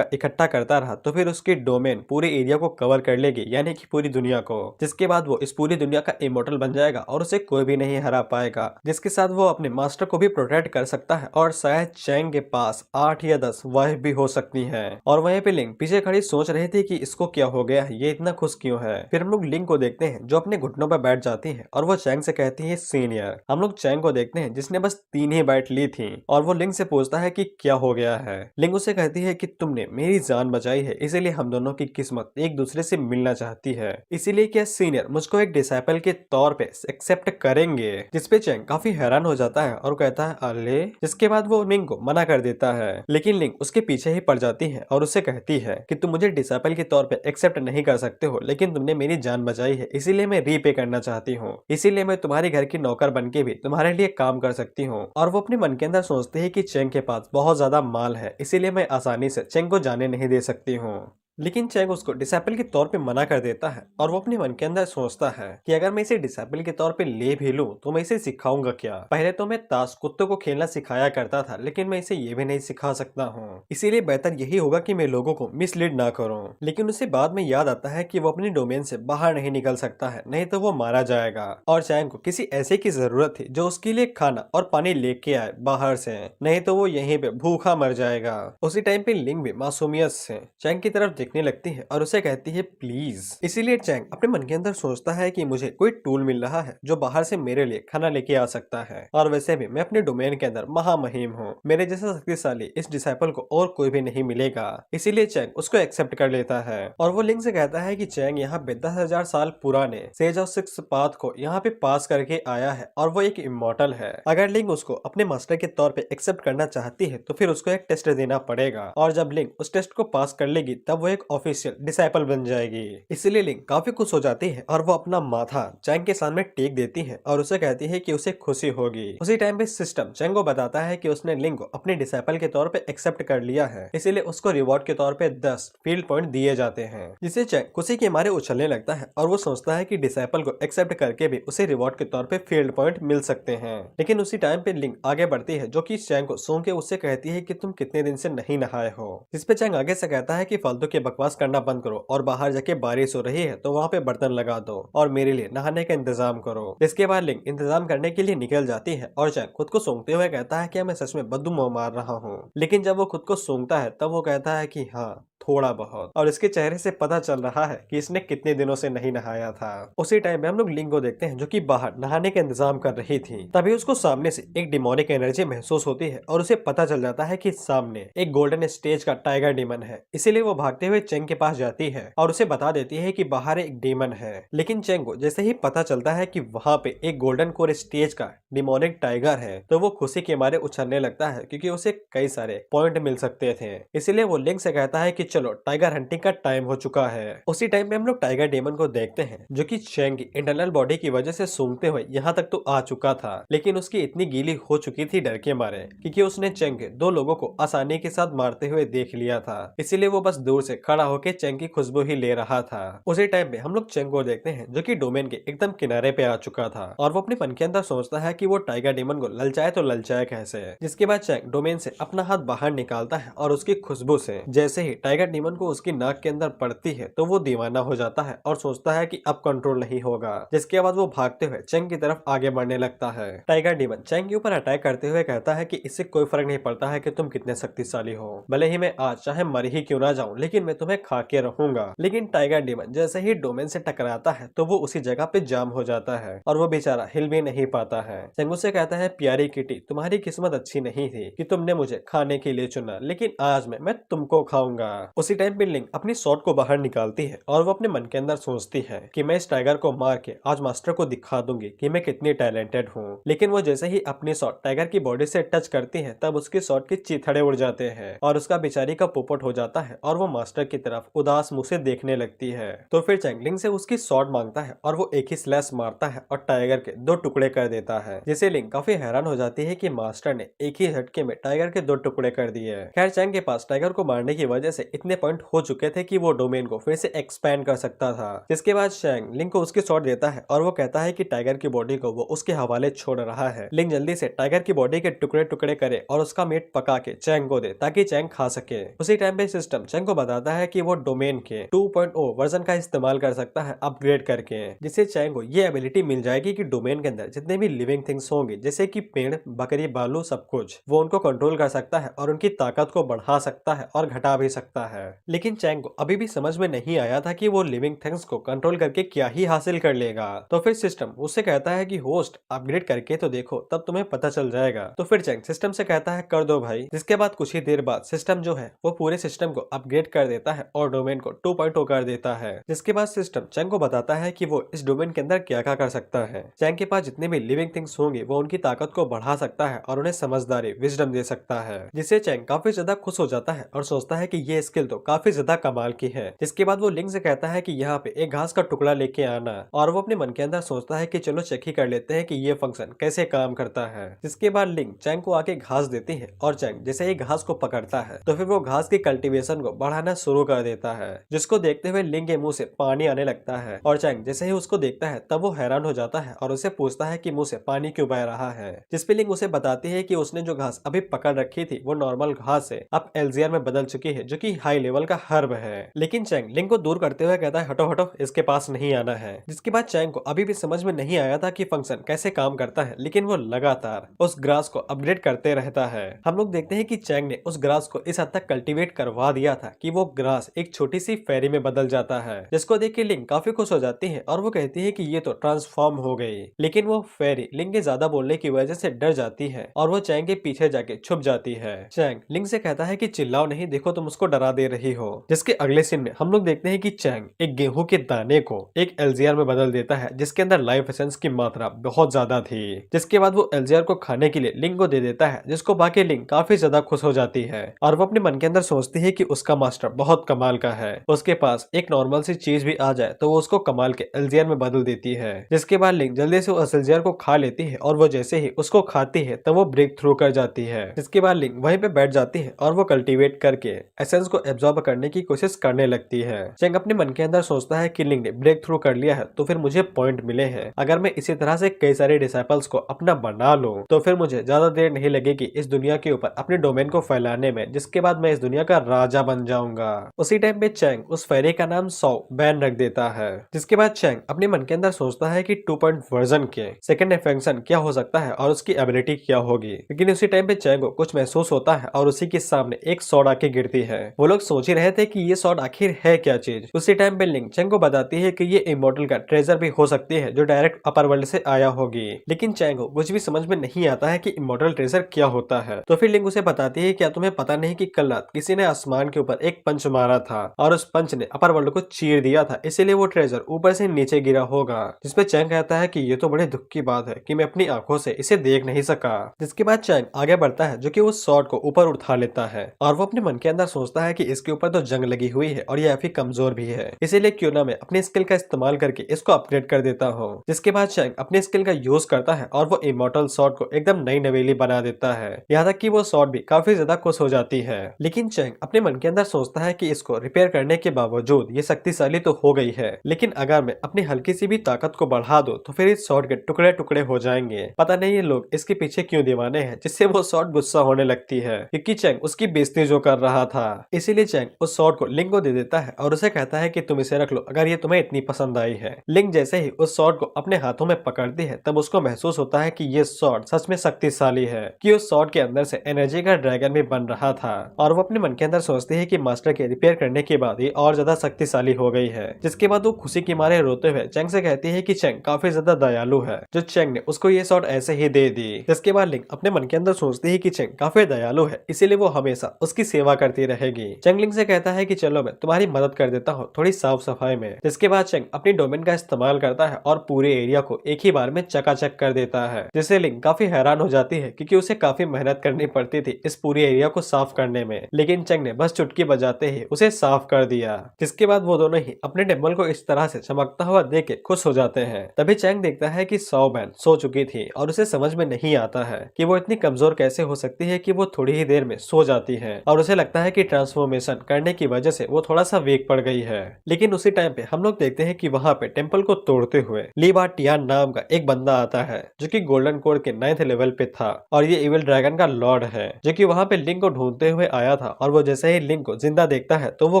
इकट्ठा करता रहा तो फिर उसकी डोमेन पूरे एरिया को कवर कर लेगी, यानी कि पूरी दुनिया को। जिसके बाद वो इस पूरी दुनिया का इमोर्टल बन जाएगा और उसे कोई भी नहीं हरा पाएगा, जिसके साथ वो अपने मास्टर को भी प्रोटेक्ट कर सकता है, और शायद चैंग के पास 8 या 10 वाइफ भी हो सकती है। और वहीं पे लिंग पीछे खड़ी सोच रही थी कि इसको क्या हो गया, ये इतना खुश क्यों है। फिर हम लोग लिंग को देखते हैं जो अपने घुटनों पर बैठ जाती है और वो चैंग से कहती है सीनियर। हम लोग चैंग को देखते हैं जिसने बस 3 ही बाइट ली थी, और वो लिंग से पूछता है कि क्या हो गया है। लिंग उसे कहती है कि तुमने मेरी जान बचाई है, इसीलिए हम दोनों की किस्मत एक दूसरे से मिलना चाहती है, इसीलिए क्या सीनियर मुझको एक डिसाइपल के तौर पे एक्सेप्ट करेंगे। जिसपे चैंग काफी हैरान हो जाता है और कहता है अरे। जिसके बाद वो लिंग को मना कर देता है, लेकिन लिंग उसके पीछे ही पड़ जाती है और उसे कहती है कि तुम मुझे डिसाइपल के तौर पे एक्सेप्ट नहीं कर सकते हो, लेकिन तुमने मेरी जान बचाई है, इसीलिए मैं रीपे करना चाहती हूँ, इसीलिए मैं तुम्हारे घर की नौकर बन के भी तुम्हारे लिए काम कर सकती हूँ। और वो अपने मन के अंदर सोचते है कि चैंग के पास बहुत ज्यादा माल है, इसीलिए मैं आसानी से चैंग को जाने नहीं दे सकती हूँ। लेकिन चैंग उसको डिसाइपल के तौर पे मना कर देता है, और वो अपने मन के अंदर सोचता है कि अगर मैं इसे डिसाइपल के तौर पे ले भी लूं तो मैं इसे सिखाऊंगा क्या। पहले तो मैं ताश कुत्तों को खेलना सिखाया करता था, लेकिन मैं इसे ये भी नहीं सिखा सकता हूँ, इसीलिए बेहतर यही होगा कि मैं लोगों को मिसलीड ना करूँ। लेकिन उसे बाद में याद आता है कि वो अपनी डोमेन से बाहर नहीं निकल सकता है, नहीं तो वो मारा जाएगा। और चैंग को किसी ऐसे की जरूरत थी जो उसके लिए खाना और पानी लेके आए बाहर से, नहीं तो वो यहीं पे भूखा मर जाएगा। उसी टाइम पे लिंग भी मासूमियत से चैंग की तरफ देखने लगती है और उसे कहती है प्लीज। इसीलिए चैंग अपने मन के अंदर सोचता है कि मुझे कोई टूल मिल रहा है जो बाहर से मेरे लिए खाना लेके आ सकता है, और वैसे भी मैं अपने डोमेन के अंदर महामहिम हूँ, मेरे जैसा शक्तिशाली इस डिसाइपल को और कोई भी नहीं मिलेगा। इसीलिए चैंग उसको एक्सेप्ट कर लेता है, और वो लिंग से कहता है कि चैंग यहाँ पे 10,000 साल पुराने सेज ऑफ सिक्स पाथ को यहाँ पे पास करके आया है और वो एक इमॉर्टल है। अगर लिंग उसको अपने मास्टर के तौर पे एक्सेप्ट करना चाहती है तो फिर उसको एक टेस्ट देना पड़ेगा, और जब लिंग उस टेस्ट को पास कर लेगी तब वो एक ऑफिशियल डिसाइपल बन जाएगी। इसीलिए लिंग काफी खुश हो जाती है और वो अपना माथा चैंग के सामने टेक देती है और उसे कहती है कि उसे खुशी होगी। उसी टाइम पे सिस्टम चैंग को बताता है कि उसने लिंग को अपने डिसाइपल के तौर पे एक्सेप्ट कर लिया है, इसीलिए उसको रिवॉर्ड के तौर पे 10 फील्ड पॉइंट दिए जाते हैं, जिसे चैंग खुशी के मारे उछलने लगता है और वो सोचता है कि डिसाइपल को एक्सेप्ट करके भी उसे रिवॉर्ड के तौर पे फील्ड पॉइंट मिल सकते हैं। लेकिन उसी टाइम पे लिंग आगे बढ़ती है जो कि चैंग को सूंघ के उससे कहती है कि तुम कितने दिन से नहीं नहाए हो। जिसपे चैंग आगे से कहता है कि फालतू के बकवास करना बंद करो और बाहर जाके बारिश हो रही है तो वहाँ पे बर्तन लगा दो और मेरे लिए नहाने का इंतजाम करो। जिसके बाद लिंग इंतजाम करने के लिए निकल जाती है और चैंग खुद को सूंघते हुए कहता है कि मैं सच में बदबू मार रहा हूँ। लेकिन जब वो खुद को सूंघता है तब वो कहता है कि हाँ थोड़ा बहुत, और इसके चेहरे से पता चल रहा है कि इसने कितने दिनों से नहीं नहाया था। उसी टाइम में हम लोग लिंग को देखते हैं जो कि बाहर नहाने का इंतजाम कर रही थी। तभी उसको सामने से एक डिमोनिक एनर्जी महसूस होती है और उसे पता चल जाता है कि सामने एक गोल्डन स्टेज का टाइगर डीमन है। इसीलिए वो भागते हुए चेंग के पास जाती है और उसे बता देती है कि बाहर एक डीमन है। लेकिन चेंग को जैसे ही पता चलता है कि वहां पे एक गोल्डन कोर स्टेज का डिमोनिक टाइगर है तो वो खुशी के मारे उछलने लगता है, क्योंकि उसे कई सारे पॉइंट मिल सकते थे। इसीलिए वो लिंग से कहता है कि चलो टाइगर हंटिंग का टाइम हो चुका है। उसी टाइम में हम लोग टाइगर डेमन को देखते हैं जो कि चेंग की इंटरनल बॉडी की वजह से सूंघते हुए यहाँ तक तो आ चुका था, लेकिन उसकी इतनी गीली हो चुकी थी डर के मारे, क्योंकि उसने चेंग के 2 लोगों को आसानी के साथ मारते हुए देख लिया था। इसीलिए वो बस दूर से खड़ा होकर चेंग की खुशबू ही ले रहा था। उसी टाइम में हम लोग चेंग को देखते हैं जो कि डोमेन के एकदम किनारे पे आ चुका था और वो अपने मन के अंदर सोचता है कि वो टाइगर डेमन को ललचाए तो ललचाए कैसे। जिसके बाद चेंग डोमेन से अपना हाथ बाहर निकालता है और उसकी खुशबू से जैसे ही टाइगर डेमन को उसकी नाक के अंदर पड़ती है तो वो दीवाना हो जाता है और सोचता है कि अब कंट्रोल नहीं होगा। जिसके बाद वो भागते हुए चेंग की तरफ आगे बढ़ने लगता है। टाइगर डेमन चेंग के ऊपर अटैक करते हुए कहता है कि इससे कोई फर्क नहीं पड़ता है कि तुम कितने शक्तिशाली हो, भले ही मैं आज चाहे मर ही क्यों ना जाऊं लेकिन मैं तुम्हें खा के रहूंगा। लेकिन टाइगर डेमन जैसे ही डोमेन से टकराता है तो वो उसी जगह पे जाम हो जाता है और वो बेचारा हिल भी नहीं पाता है। चेंग उससे कहता है, प्यारी किटी तुम्हारी किस्मत अच्छी नहीं थी कि तुमने मुझे खाने के लिए चुना, लेकिन आज मैं तुमको खाऊंगा। उसी टाइम पे लिंग अपनी शॉट को बाहर निकालती है और वो अपने मन के अंदर सोचती है कि मैं इस टाइगर को मार के आज मास्टर को दिखा दूंगी कि मैं कितनी टैलेंटेड हूँ। लेकिन वो जैसे ही अपनी शॉट टाइगर की बॉडी से टच करती है तब उसकी शॉट के चीथड़े उड़ जाते हैं और उसका बेचारी का पोपट हो जाता है और वो मास्टर की तरफ उदास मुंह से देखने लगती है। तो फिर चेंग लिंग से उसकी शॉट मांगता है और वो एक ही स्लैश मारता है और टाइगर के 2 टुकड़े कर देता है, जिसे लिंग काफी हैरान हो जाती है कि मास्टर ने एक ही झटके में टाइगर के 2 टुकड़े कर दिए। खैर चेंग के पास टाइगर को मारने की वजह से इतने पॉइंट हो चुके थे कि वो डोमेन को फिर से एक्सपैंड कर सकता था। जिसके बाद चेंग लिंग को उसकी शॉट देता है और वो कहता है कि टाइगर की बॉडी को वो उसके हवाले छोड़ रहा है। लिंग जल्दी से टाइगर की बॉडी के टुकड़े टुकड़े करे और उसका मीट पका के चेंग को दे ताकि चेंग खा सके। उसी टाइम पे सिस्टम चेंग को बताता है कि वो डोमेन के 2.0 वर्जन का इस्तेमाल कर सकता है अपग्रेड करके, जिससे चेंग को ये एबिलिटी मिल जाएगी कि डोमेन के अंदर जितने भी लिविंग थिंग्स होंगे जैसे कि पेड़ बकरी बालू सब कुछ, वो उनको कंट्रोल कर सकता है और उनकी ताकत को बढ़ा सकता है और घटा भी सकता है। लेकिन चेंग को अभी भी समझ में नहीं आया था कि वो लिविंग थिंग्स को कंट्रोल करके क्या ही हासिल कर लेगा। तो फिर सिस्टम उससे कहता है कि होस्ट अपग्रेड करके तो देखो तब तुम्हें पता चल जाएगा। तो फिर चेंग सिस्टम से कहता है कर दो भाई। जिसके बाद कुछ ही देर बाद सिस्टम जो है वो पूरे सिस्टम को अपग्रेड कर देता है और डोमेन को 2.0 कर देता है। जिसके बाद सिस्टम चेंग को बताता है कि वो इस डोमेन के अंदर क्या क्या कर सकता है। चेंग के पास जितने भी लिविंग थिंग्स होंगे वो उनकी ताकत को बढ़ा सकता है और उन्हें समझदारी विजडम दे सकता है, जिससे चेंग काफी ज्यादा खुश हो जाता है और सोचता है कि ये स्किल तो काफी ज्यादा कमाल की है। जिसके बाद वो लिंग से कहता है कि यहाँ पे एक घास का टुकड़ा लेके आना और वो अपने मन के अंदर सोचता है कि चलो चेक ही कर लेते हैं कि ये फंक्शन कैसे काम करता है। जिसके बाद लिंग चेंग को आके घास देती है और चेंग जैसे ही घास को पकड़ता है तो फिर वो घास की कल्टीवेशन को बढ़ाना शुरू कर देता है, जिसको देखते हुए लिंग के मुंह से पानी आने लगता है और चेंग जैसे ही उसको देखता है तब वो हैरान हो जाता है और उसे पूछता है कि मुंह से पानी क्यों बह रहा है। जिसपे लिंग उसे बताती है कि उसने जो घास अभी पकड़ रखी थी वो नॉर्मल घास से अब एल्जियर में बदल चुकी है जो कि हाई लेवल का हर्ब है। लेकिन चेंग लिंग को दूर करते हुए कहता है हटो हटो इसके पास नहीं आना है। जिसके बाद चेंग को अभी भी समझ में नहीं आया था कि फंक्शन कैसे काम करता है, लेकिन वो लगातार उस ग्रास को अपग्रेड करते रहता है। हम लोग देखते हैं कि चेंग ने उस ग्रास को इस हद तक कल्टीवेट करवा दिया था कि वो ग्रास एक छोटी सी फेरी में बदल जाता है, जिसको देख के लिंग काफी खुश हो जाती है और वो कहती है कि ये तो ट्रांसफॉर्म हो गई। लेकिन वो फेरी लिंग के ज्यादा बोलने की वजह से डर जाती है और वो चेंग के पीछे जाके छुप जाती है। चेंग लिंग से कहता है कि चिल्लाओ नहीं, देखो तुम उसको डरा दे रही हो। जिसके अगले सीन में हम लोग देखते हैं कि चेंग एक गेहूं के दाने को एक एल्जियर में बदल देता है जिसके अंदर लाइफ एसेंस की मात्रा बहुत ज्यादा थी। जिसके बाद वो एल्जियर को खाने के लिए लिंग को दे देता है, जिसको बाकी लिंग काफी ज्यादा खुश हो जाती है और वो अपने मन के अंदर सोचती है कि उसका मास्टर बहुत कमाल का है, उसके पास एक नॉर्मल सी चीज भी आ जाए तो वो उसको कमाल के एल्जियर में बदल देती है। जिसके बाद लिंग जल्दी से उस एल्जियर को खा लेती है और वो जैसे ही उसको खाती है तो वो ब्रेक थ्रू कर जाती है। जिसके बाद लिंग वहीं पे बैठ जाती है और वो कल्टीवेट करके एसेंस को एब्जॉर्ब करने की कोशिश करने लगती है। चेंग अपने मन के अंदर सोचता है कि लिंग ने ब्रेक थ्रू कर लिया है तो फिर मुझे पॉइंट मिले हैं, अगर मैं इसी तरह से कई सारे डिसाइपल्स को अपना बना लूं तो फिर मुझे ज्यादा देर नहीं लगेगी इस दुनिया के ऊपर अपने डोमेन को फैलाने में, जिसके बाद मैं इस दुनिया का राजा बन जाऊंगा। उसी टाइम पे चेंग उस फेरी का नाम सौ बैन रख देता है। जिसके बाद चेंग अपने मन के अंदर सोचता है कि 2 वर्जन के सेकंड फंक्शन क्या हो सकता है और उसकी एबिलिटी क्या होगी। लेकिन उसी टाइम पे चेंग को कुछ महसूस होता है और उसी के सामने एक सॉर्ड आके गिरती है। वो लोग सोच ही रहे थे कि ये स्वॉर्ड आखिर है क्या चीज। उसी टाइम पे लिंग चैंग को बताती है कि ये इमॉर्टल का ट्रेजर भी हो सकती है जो डायरेक्ट अपर वर्ल्ड से आया होगी, लेकिन चैंग को कुछ भी समझ में नहीं आता है कि इमॉर्टल ट्रेजर क्या होता है। तो फिर लिंग उसे बताती है क्या तुम्हें पता नहीं कि कल रात किसी ने आसमान के ऊपर एक पंच मारा था और उस पंच ने अपर वर्ल्ड को चीर दिया था, इसीलिए वो ट्रेजर ऊपर से नीचे गिरा होगा। जिसपे चैंग कहता है कि ये तो बड़े दुख की बात है कि मैं अपनी आंखों से इसे देख नहीं सका। जिसके बाद चैंग आगे बढ़ता है जो कि उस स्वॉर्ड को ऊपर उठा लेता है और वो अपने मन के अंदर सोचता है कि इसके ऊपर तो जंग लगी हुई है और ये काफी कमजोर भी है, इसीलिए क्यों ना मैं अपनी स्किल का इस्तेमाल करके इसको अपग्रेड कर देता हूँ। जिसके बाद चैंग अपनी स्किल का यूज करता है और वो इमॉर्टल स्वॉर्ड को एकदम नई नवेली बना देता है, यहाँ तक कि वो स्वॉर्ड भी काफी ज्यादा खुश हो जाती है। लेकिन चैंग अपने मन के अंदर सोचता है कि इसको रिपेयर करने के बावजूद ये शक्तिशाली तो हो गई है, लेकिन अगर मैं अपनी हल्की सी भी ताकत को बढ़ा दूं तो फिर इस स्वॉर्ड के टुकड़े टुकड़े हो जाएंगे। पता नहीं ये लोग इसके पीछे क्यों दीवाने हैं, जिससे वो स्वॉर्ड गुस्सा होने लगती है क्योंकि चैंग उसकी बेइज्जती जो कर रहा था। इसीलिए चैंग उस स्वॉर्ड को लिंग को दे देता है और उसे कहता है कि तुम इसे रख लो अगर ये तुम्हें इतनी पसंद आई है। लिंग जैसे ही उस स्वॉर्ड को अपने हाथों में पकड़ती है तब उसको महसूस होता है कि ये स्वॉर्ड सच में शक्तिशाली है, कि उस स्वॉर्ड के अंदर से एनर्जी का ड्रैगन भी बन रहा था और वो अपने मन के अंदर सोचती है कि मास्टर के रिपेयर करने के बाद ये और ज्यादा शक्तिशाली हो गई है। जिसके बाद वो खुशी के मारे रोते हुए चैंग से कहती है कि चैंग काफी ज्यादा दयालु है जो चैंग ने उसको ये स्वॉर्ड ऐसे ही दे दी। जिसके बाद लिंग अपने मन के अंदर सोचती है कि चैंग काफी दयालु है, इसीलिए वो हमेशा उसकी सेवा करती रहेगी। चैंग लिंग से कहता है कि चलो मैं तुम्हारी मदद कर देता हूँ थोड़ी साफ सफाई में। जिसके बाद चैंग अपनी डोमेन का इस्तेमाल करता है और पूरे एरिया को एक ही बार में चकाचक कर देता है, जिससे लिंग काफी हैरान हो जाती है क्योंकि उसे काफी मेहनत करनी पड़ती थी इस पूरे एरिया को साफ करने में, लेकिन चैंग ने बस चुटकी बजाते ही उसे साफ कर दिया। जिसके बाद वो दोनों ही अपने टेम्पल को इस तरह से चमकता हुआ देख के खुश हो जाते हैं। तभी चैंग देखता है कि सौ बैन सो चुकी थी और उसे समझ में नहीं आता है कि वो इतनी कमजोर कैसे हो सकती है कि वो थोड़ी ही देर में सो जाती है और उसे लगता है कि ट्रांसफॉर्मेशन करने की वजह से वो थोड़ा सा वीक पड़ गई है। लेकिन उसी टाइम पे हम लोग देखते हैं कि वहाँ पे टेम्पल को तोड़ते हुए ली बा टियान नाम का एक बंदा आता है जो कि गोल्डन कोड के 9th लेवल पे था और ये इविल ड्रैगन का लॉर्ड है जो कि वहाँ पे लिंग को ढूंढते हुए आया था और वो जैसे ही लिंग को जिंदा देखता है तो वो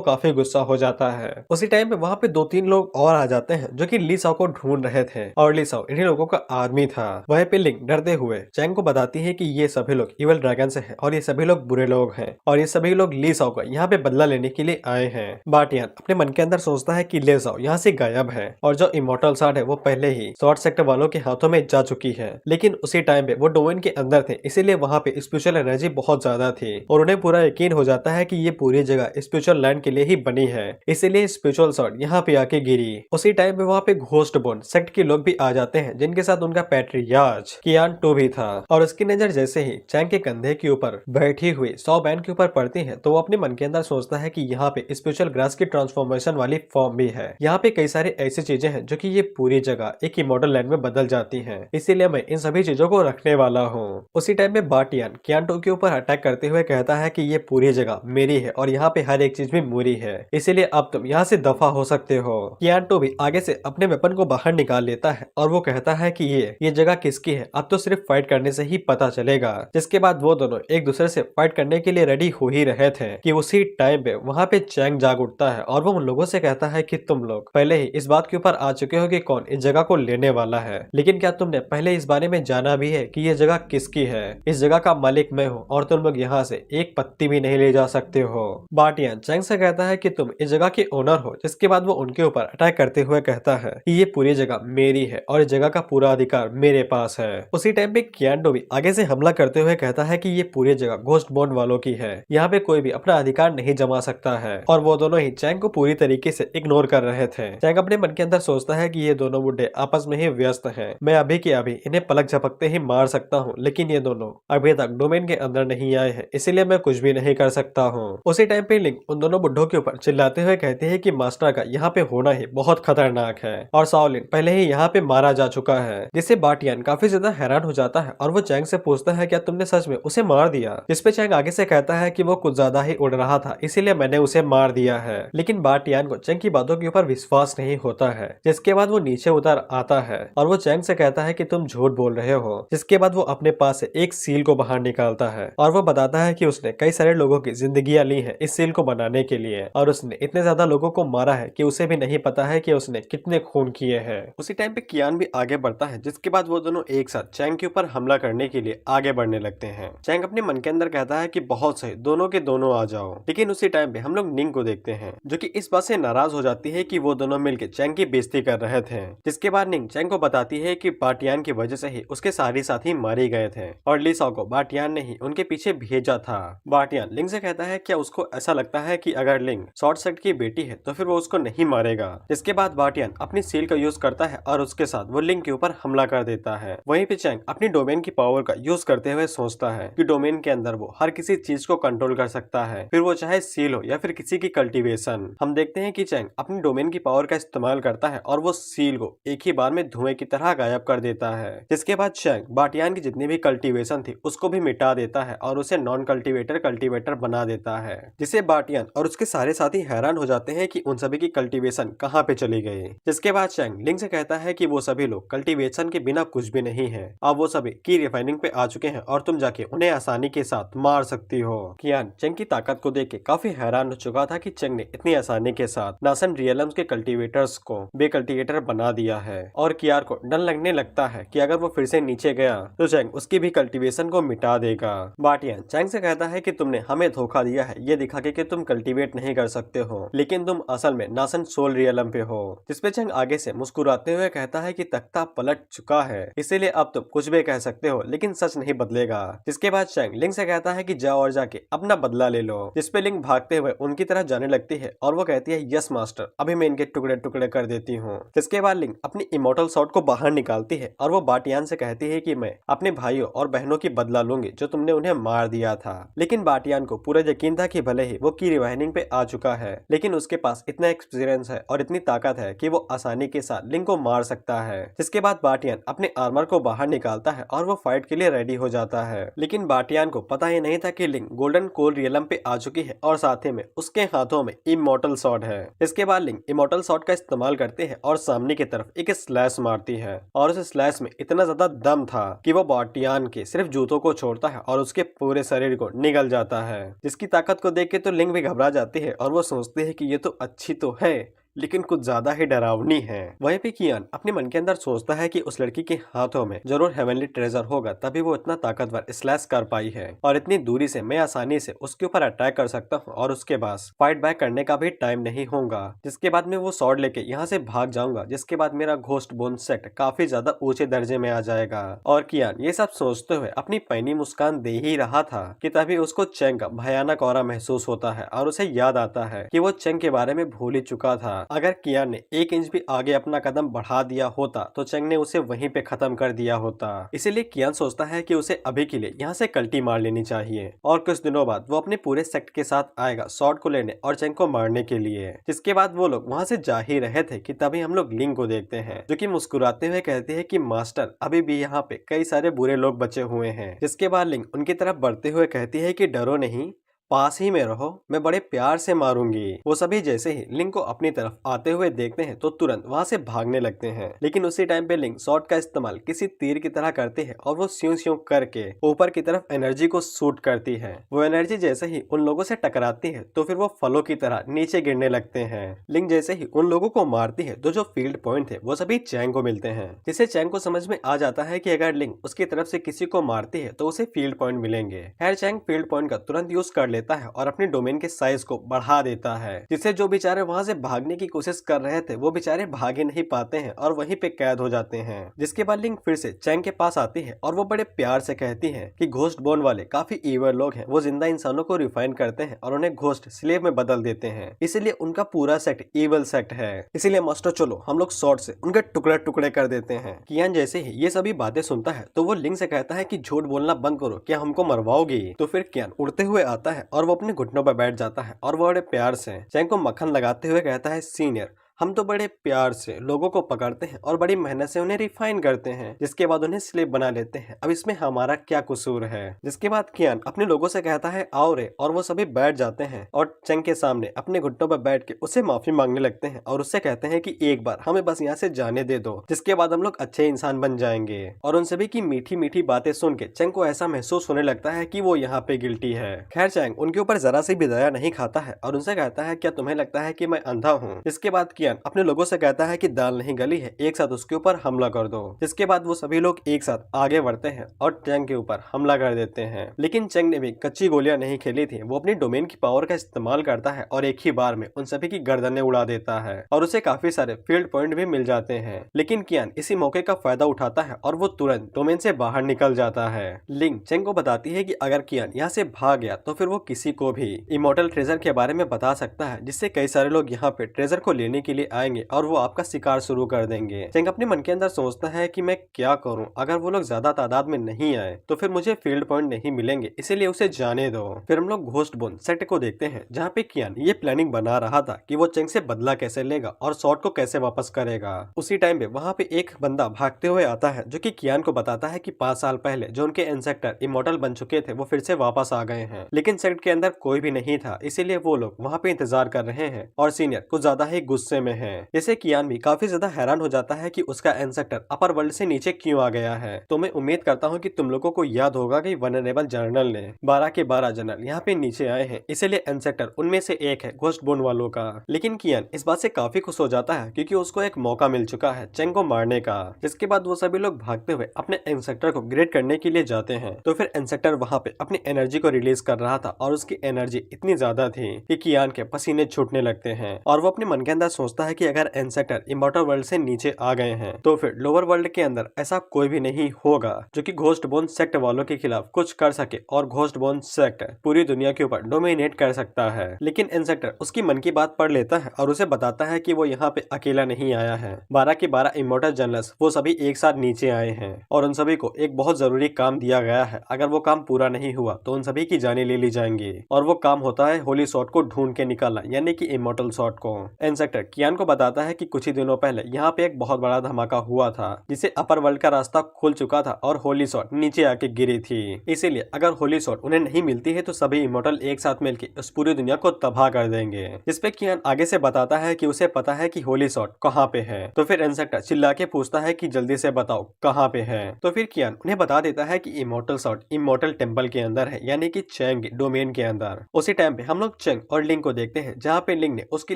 काफी गुस्सा हो जाता है। उसी टाइम पे वहाँ पे 2-3 लोग और आ जाते हैं जो कि ली साओ को ढूंढ रहे थे और ली साओ इन्हीं लोगों का आदमी था। वहीं पे लिंग डरते हुए चैंग को बताती है कि ये सभी लोग इविल ड्रैगन से हैं और ये सभी लोग बुरे लोग हैं और ये सभी लोग ली साओ का यहाँ पे बदला लेने के लिए आए हैं। बाटियान अपने मन के अंदर सोचता है कि ले जाओ यहाँ से गायब है और जो इमॉर्टल शॉर्ड है वो पहले ही शॉर्ट सेक्टर वालों के हाथों में जा चुकी है, लेकिन उसी टाइम पे वो डोमेन के अंदर थे इसीलिए वहाँ पे स्पिरिचुअल एनर्जी बहुत ज्यादा थी और उन्हें पूरा यकीन हो जाता है कि ये पूरी जगह स्पिरिचुअल लैंड के लिए ही बनी है, इसीलिए स्पिरिचुअल शॉर्ड यहाँ पे आके गिरी। उसी टाइम पे वहाँ पे घोस्ट बोन सेक्ट के लोग भी आ जाते हैं जिनके साथ उनका पैट्रियार्च कियान टू भी था और उसकी नजर जैसे ही चैंग के कंधे के ऊपर बैठी हुई सौ बैन के ऊपर पड़ती है तो वो अपने मन के अंदर सोचता है कि यहाँ पे स्पिरिचुअल ग्रास की ट्रांसफॉर्मेशन वाली फॉर्म भी है। यहाँ पे कई सारी ऐसी चीजें हैं जो कि ये पूरी जगह एक इमॉर्टल लैंड में बदल जाती हैं, इसीलिए मैं इन सभी चीजों को रखने वाला हूँ। उसी टाइम में बाटियान कियान के ऊपर अटैक करते हुए कहता है कि ये पूरी जगह मेरी है और यहाँ पे हर एक चीज भी मेरी है, इसीलिए अब तुम यहाँ से दफा हो सकते हो। कियान भी आगे से अपने वेपन को बाहर निकाल लेता है और वो कहता है कि ये जगह किसकी है अब तो सिर्फ फाइट करने से ही पता चलेगा। जिसके बाद वो दोनों एक दूसरे से फाइट करने के लिए रेडी हो ही रहे थे कि उसी टाइम पे वहाँ पे चैंग जाग उठता है और वो उन लोगों से कहता है कि तुम लोग पहले ही इस बात के ऊपर आ चुके हो कि कौन इस जगह को लेने वाला है, लेकिन क्या तुमने पहले इस बारे में जाना भी है कि ये जगह किसकी है? इस जगह का मालिक मैं हूँ और तुम लोग यहाँ से एक पत्ती भी नहीं ले जा सकते हो। बाटियान चैंग से कहता है कि तुम इस जगह के ओनर हो, जिसके बाद वो उनके ऊपर अटैक करते हुए कहता है कि ये पूरी जगह मेरी है और इस जगह का पूरा अधिकार मेरे पास है। उसी टाइम पे कियान भी आगे से हमला करते हुए कहता है कि ये पूरी जगह घोस्ट बॉन्ड वालों की है, यहाँ पे कोई भी अपना अधिकार नहीं जमा सकता है और वो दोनों ही चैंग को पूरी तरीके से इग्नोर कर रहे थे। चैंग अपने मन के अंदर सोचता है कि ये दोनों बुड्ढे आपस में ही व्यस्त हैं, मैं अभी के अभी इन्हें पलक झपकते ही मार सकता हूँ, लेकिन ये दोनों अभी तक डोमेन के अंदर नहीं आए हैं इसीलिए मैं कुछ भी नहीं कर सकता हूँ। उसी टाइम पे लिंग उन दोनों बुड्ढों के ऊपर चिल्लाते हुए कहते हैं कि मास्टर का यहाँ पे होना ही बहुत खतरनाक है और शाओलिन पहले ही यहाँ पे मारा जा चुका है, जिससे बाटियान काफी ज्यादा हैरान हो जाता है और वो चैंग से पूछता है क्या तुमने सच में उसे मार दिया? जिसपे चैंग आगे से कहता है कि वो कुछ ज्यादा ही उड़ रहा था इसीलिए मैंने उसे मार दिया है, लेकिन बाटियान को चैंग की बातों के ऊपर विश्वास नहीं होता है। जिसके बाद वो नीचे उतर आता है और वो चैंग से कहता है कि तुम झूठ बोल रहे हो। जिसके बाद वो अपने पास से एक सील को बाहर निकालता है और वो बताता है कि उसने कई सारे लोगों की जिंदगियां ली है इस सील को बनाने के लिए और उसने इतने ज्यादा लोगों को मारा है कि उसे भी नहीं पता है कि उसने कितने खून किए हैं। उसी टाइम पे कियान भी आगे बढ़ता है, जिसके बाद वो दोनों एक साथ चैंग के ऊपर हमला करने के लिए आगे बढ़ने लगते हैं। चैंग अपने मन के अंदर कहता है कि बहुत सही, दोनों के दोनों आ जाओ। लेकिन उसी टाइम पे हम लोग निंग को देखते हैं जो कि इस बात से नाराज हो जाती है कि वो दोनों मिलकर चैंग की बेइज्जती कर रहे थे। जिसके बाद निंग चैंग को बताती है कि बाटियान की वजह से ही उसके सारे साथी मारे गए थे और लीसाओ को बाटियान ने ही उनके पीछे भेजा था। बाटियान लिंग से कहता है क्या उसको ऐसा लगता है कि अगर लिंग शॉर्ट सर्किट की बेटी है तो फिर वो उसको नहीं मारेगा। जिसके बाद बाटियान अपनी सील का यूज करता है और उसके साथ वो लिंग के ऊपर हमला कर देता है। वहीं पे चैंग अपनी डोमेन की पावर का यूज करते हुए सोचता है कि डोमेन के अंदर वो हर किसी चीज को कंट्रोल कर सकता है, फिर वो चाहे सील हो या फिर किसी की कल्टीवेशन। हम देखते हैं कि चैंग अपनी डोमेन की पावर का इस्तेमाल करता है और वो सील को एक ही बार में धुएं की तरह गायब कर देता है। जिसके बाद चैंग बाटियान की जितनी भी कल्टीवेशन थी उसको भी मिटा देता है और उसे नॉन कल्टीवेटर बना देता है, जिसे बाटियान और उसके सारे साथी हैरान हो जाते हैं कि उन सभी की कल्टीवेशन कहाँ पे चली गई। जिसके बाद चैंग लिंग से कहता है कि वो सभी लोग कल्टीवेशन के बिना कुछ भी नहीं है, अब वो सभी की रिफाइनिंग पे आ चुके हैं और तुम जाके उन्हें आसानी के साथ मार सकती हो। कियान चैंग की ताकत को देख के काफी हैरान हो चुका था कि चैंग ने इतनी आसानी के साथ नासन रियलम्स के कल्टीवेटर्स को बेकल्टीवेटर बना दिया है और कियार को डर लगने लगता है कि अगर वो फिर से नीचे गया तो चैंग उसकी भी कल्टीवेशन को मिटा देगा। बाटियान चैंग से कहता है कि तुमने हमें धोखा दिया है ये दिखा के कि तुम कल्टीवेट नहीं कर सकते हो, लेकिन तुम असल में नासन सोल रियलम पे हो। जिसपे चैंग आगे से मुस्कुराते हुए कहता है कि तख्ता पलट चुका है, इसीलिए अब तुम कुछ भी कह सकते हो लेकिन सच नहीं बदलेगा। जिसके बाद चैंग लिंग से कहता है कि जाओ और जाके अपना बदला ले लो। जिसपे लिंग भागते हुए उनकी तरफ जाने लगती है और वो कहती है यस मास्टर, अभी मैं इनके टुकड़े टुकड़े कर देती हूँ। जिसके बाद लिंग अपनी इमोर्टल शॉट को बाहर निकालती है और वो बाटियान से कहती है कि मैं अपने भाइयों और बहनों की बदला लूंगी जो तुमने उन्हें मार दिया था। लेकिन बाटियान को पूरा यकीन था कि भले ही वो की रिवाइनिंग पे आ चुका है लेकिन उसके पास इतना एक्सपीरियंस है और इतनी ताकत है कि वो आसानी के साथ लिंग को मार सकता है। जिसके बाद बाटियान अपने आर्मर को बाहर निकालता है और वो फाइट के लिए रेडी हो जाता है। लेकिन बाटियान को पता ही नहीं था कि लिंग गोल्डन कोल रियलम पे आ चुकी है और साथ ही में उसके हाथों में इमोर्टल शॉट है। इसके बाद लिंग इमोर्टल शॉट का इस्तेमाल करते हैं और सामने की तरफ एक स्लैश मारती है और उस स्लैश में इतना ज्यादा दम था कि वो बाटियान के सिर्फ जूतों को छोड़ता है और उसके पूरे शरीर को निगल जाता है। जिसकी ताकत को देख के तो लिंग भी घबरा जाती है और वो सोचती है कि ये तो अच्छी तो है लेकिन कुछ ज्यादा ही डरावनी है। वहीं पे कियान अपने मन के अंदर सोचता है कि उस लड़की के हाथों में जरूर हेवनली ट्रेजर होगा तभी वो इतना ताकतवर स्लैश कर पाई है और इतनी दूरी से मैं आसानी से उसके ऊपर अटैक कर सकता हूँ और उसके पास फाइट बैक करने का भी टाइम नहीं होगा। जिसके बाद में वो स्वॉर्ड लेके यहाँ से भाग जाऊंगा, जिसके बाद मेरा घोस्ट बोन सेट काफी ज्यादा ऊंचे दर्जे में आ जाएगा। और कियान ये सब सोचते हुए अपनी पैनी मुस्कान दे ही रहा था कि तभी उसको चैंग का भयानक ऑरा महसूस होता है और उसे याद आता है कि वो चैंग के बारे में भूल ही चुका था। अगर कियान ने 1 इंच भी आगे अपना कदम बढ़ा दिया होता तो चैंग ने उसे वहीं पे खत्म कर दिया होता। इसीलिए कियान सोचता है कि उसे अभी के लिए यहाँ से कल्टी मार लेनी चाहिए और कुछ दिनों बाद वो अपने पूरे सेक्ट के साथ आएगा स्वॉर्ड को लेने और चैंग को मारने के लिए। जिसके बाद वो लोग वहाँ से जा ही रहे थे कि तभी हम लोग लिंग को देखते हैं जो कि मुस्कुराते हुए कहते हैं कि मास्टर अभी भी यहाँ पे कई सारे बुरे लोग बचे हुए हैं। जिसके बाद लिंग उनकी तरफ बढ़ते हुए कहती है कि डरो नहीं, पास ही में रहो, मैं बड़े प्यार से मारूंगी। वो सभी जैसे ही लिंग को अपनी तरफ आते हुए देखते हैं तो तुरंत वहां से भागने लगते हैं। लेकिन उसी टाइम पे लिंग शॉट का इस्तेमाल किसी तीर की तरह करते हैं और वो स्यूं स्यूं करके ऊपर की तरफ एनर्जी को शूट करती है। वो एनर्जी जैसे ही उन लोगों से टकराती है तो फिर वो फलों की तरह नीचे गिरने लगते हैं। लिंग जैसे ही उन लोगों को मारती है तो जो फील्ड पॉइंट थे वो सभी चैंग को मिलते हैं, जिससे चैंग को समझ में आ जाता है कि अगर लिंग उसकी तरफ से किसी को मारती है तो उसे फील्ड पॉइंट मिलेंगे। खैर चैंग फील्ड पॉइंट का तुरंत यूज कर लेता है और अपने डोमेन के साइज को बढ़ा देता है, जिससे जो बेचारे वहां से भागने की कोशिश कर रहे थे वो बेचारे भाग ही नहीं पाते हैं और वहीं पे कैद हो जाते हैं। जिसके बाद लिंग फिर से चैंग के पास आती है और वो बड़े प्यार से कहती है कि घोस्ट बोन वाले काफी ईवल लोग हैं, वो जिंदा इंसानों को रिफाइन करते हैं और उन्हें घोस्ट स्लेव में बदल देते हैं, इसीलिए उनका पूरा सेट ईवल सेट है। इसीलिए मास्टर चलो हम लोग शॉर्ट से उनके टुकड़े टुकड़े कर देते हैं। कियान जैसे ही ये सभी बातें सुनता है तो वो लिंग से कहता है कि झूठ बोलना बंद करो, क्या हमको मरवाओगी? तो फिर कियान उड़ते हुए आता है और वो अपने घुटनों पर बैठ जाता है और वो बड़े प्यार से चैंग को मक्खन लगाते हुए कहता है सीनियर, हम तो बड़े प्यार से लोगों को पकड़ते हैं और बड़ी मेहनत से उन्हें रिफाइन करते हैं, जिसके बाद उन्हें स्लेव बना लेते हैं, अब इसमें हमारा क्या कसूर है? जिसके बाद कियान अपने लोगों से कहता है आओ रे, और वो सभी बैठ जाते हैं और चैंग के सामने अपने घुटनों पर बैठ के उससे माफी मांगने लगते हैं और उससे कहते हैं कि एक बार हमें बस यहाँ से जाने दे दो, जिसके बाद हम लोग अच्छे इंसान बन जाएंगे। और उन सभी की मीठी मीठी बातें सुन के चैंग को ऐसा महसूस होने लगता है कि वो यहाँ पे गिल्टी है। खैर चैंग उनके ऊपर जरा सी भी दया नहीं खाता है और उनसे कहता है क्या तुम्हें लगता है कि मैं अंधा हूँ? इसके बाद कियान कियान अपने लोगों से कहता है कि दाल नहीं गली है, एक साथ उसके ऊपर हमला कर दो। जिसके बाद वो सभी लोग एक साथ आगे बढ़ते हैं और चेंग के ऊपर हमला कर देते हैं। लेकिन चेंग ने भी कच्ची गोलियां नहीं खेली थी, वो अपनी डोमेन की पावर का इस्तेमाल करता है और एक ही बार में उन सभी की गर्दनें उड़ा देता है और उसे काफी सारे फील्ड पॉइंट भी मिल जाते हैं। लेकिन कियान इसी मौके का फायदा उठाता है और वो तुरंत डोमेन से बाहर निकल जाता है। लिंग चेंग को बताती है कि अगर कियान यहाँ से भाग गया तो फिर वो किसी को भी इमोर्टल ट्रेजर के बारे में बता सकता है, जिससे कई सारे लोग यहाँ पे ट्रेजर को लेने के लिए आएंगे और वो आपका शिकार शुरू कर देंगे। चेंग अपने मन के अंदर सोचता है कि मैं क्या करूं, अगर वो लोग ज्यादा तादाद में नहीं आए तो फिर मुझे फील्ड पॉइंट नहीं मिलेंगे, इसीलिए उसे जाने दो। फिर हम लोग घोस्ट बोन सेट को देखते हैं जहाँ पे कियान ये प्लानिंग बना रहा था कि वो चेंग से बदला कैसे लेगा और शॉट को कैसे वापस करेगा। उसी टाइम पे वहाँ पे एक बंदा भागते हुए आता है जो कि कियान को बताता है कि 5 साल पहले जो उनके इंसेक्टर इमोर्टल बन चुके थे वो फिर से वापस आ गए हैं, लेकिन सेट के अंदर कोई भी नहीं था, इसीलिए वो लोग वहाँ पे इंतजार कर रहे हैं और सीनियर कुछ ज्यादा ही गुस्से में है। जैसे कियान भी काफी ज्यादा हैरान हो जाता है कि उसका इंसेक्टर अपर वर्ल्ड से नीचे क्यों आ गया है। तो मैं उम्मीद करता हूँ कि तुम लोगों को याद होगा कि वनरेबल जनरल ने 12 के 12 जनरल यहाँ पे नीचे आए हैं, इसीलिए इंसेक्टर उनमें से एक है घोस्ट बोन वालों का। लेकिन कियान इस बात से काफी खुश हो जाता है क्योंकि उसको एक मौका मिल चुका है चेंग को मारने का। जिसके बाद वो सभी लोग भागते हुए अपने इंसेक्टर को ग्रेड करने के लिए जाते हैं। तो फिर इंसेक्टर वहाँ पे अपनी एनर्जी को रिलीज कर रहा था और उसकी एनर्जी इतनी ज्यादा थी कि कियान के पसीने छूटने लगते हैं और वो अपने मन के अंदर सोचता है कि अगर इंसेक्टर इमोर्टल वर्ल्ड से नीचे आ गए हैं तो फिर लोअर वर्ल्ड के अंदर ऐसा कोई भी नहीं होगा जो कि घोस्ट बोन सेक्ट वालों के खिलाफ कुछ कर सके और घोस्ट बोन सेक्ट पूरी दुनिया के ऊपर डोमिनेट कर सकता है। लेकिन इंसेक्टर उसकी मन की बात पढ़ लेता है और उसे बताता है कि वो यहाँ पे अकेला नहीं आया है, 12 के 12 इमोर्टल जनरल्स वो सभी एक साथ नीचे आए हैं और उन सभी को एक बहुत जरूरी काम दिया गया है। अगर वो काम पूरा नहीं हुआ तो उन सभी की जानें ले ली जाएंगी और वो काम होता है होली शॉट को ढूंढ के निकालना, यानी कि इमोर्टल शॉट को। इंसेक्टर कियान को बताता है कि कुछ ही दिनों पहले यहाँ पे एक बहुत बड़ा धमाका हुआ था जिससे अपर वर्ल्ड का रास्ता खुल चुका था और होली शॉट नीचे आके गिरी थी, इसीलिए अगर होली शॉट उन्हें नहीं मिलती है तो सभी इमोर्टल एक साथ मिलकर उस पूरी दुनिया को तबाह कर देंगे। जिसपे कियान आगे से बताता है कि उसे पता है कि होली शॉट कहाँ पे है। तो फिर इंसेक्टर चिल्ला के पूछता है कि जल्दी से बताओ कहाँ पे है। तो फिर कियान उन्हें बता देता है कि इमोर्टल शॉट इमोर्टल टेम्पल के अंदर है, यानी कि चेंग डोमेन के अंदर। उसी टाइम पे हम लोग चेंग और लिंग को देखते हैं जहाँ पे लिंग ने उसके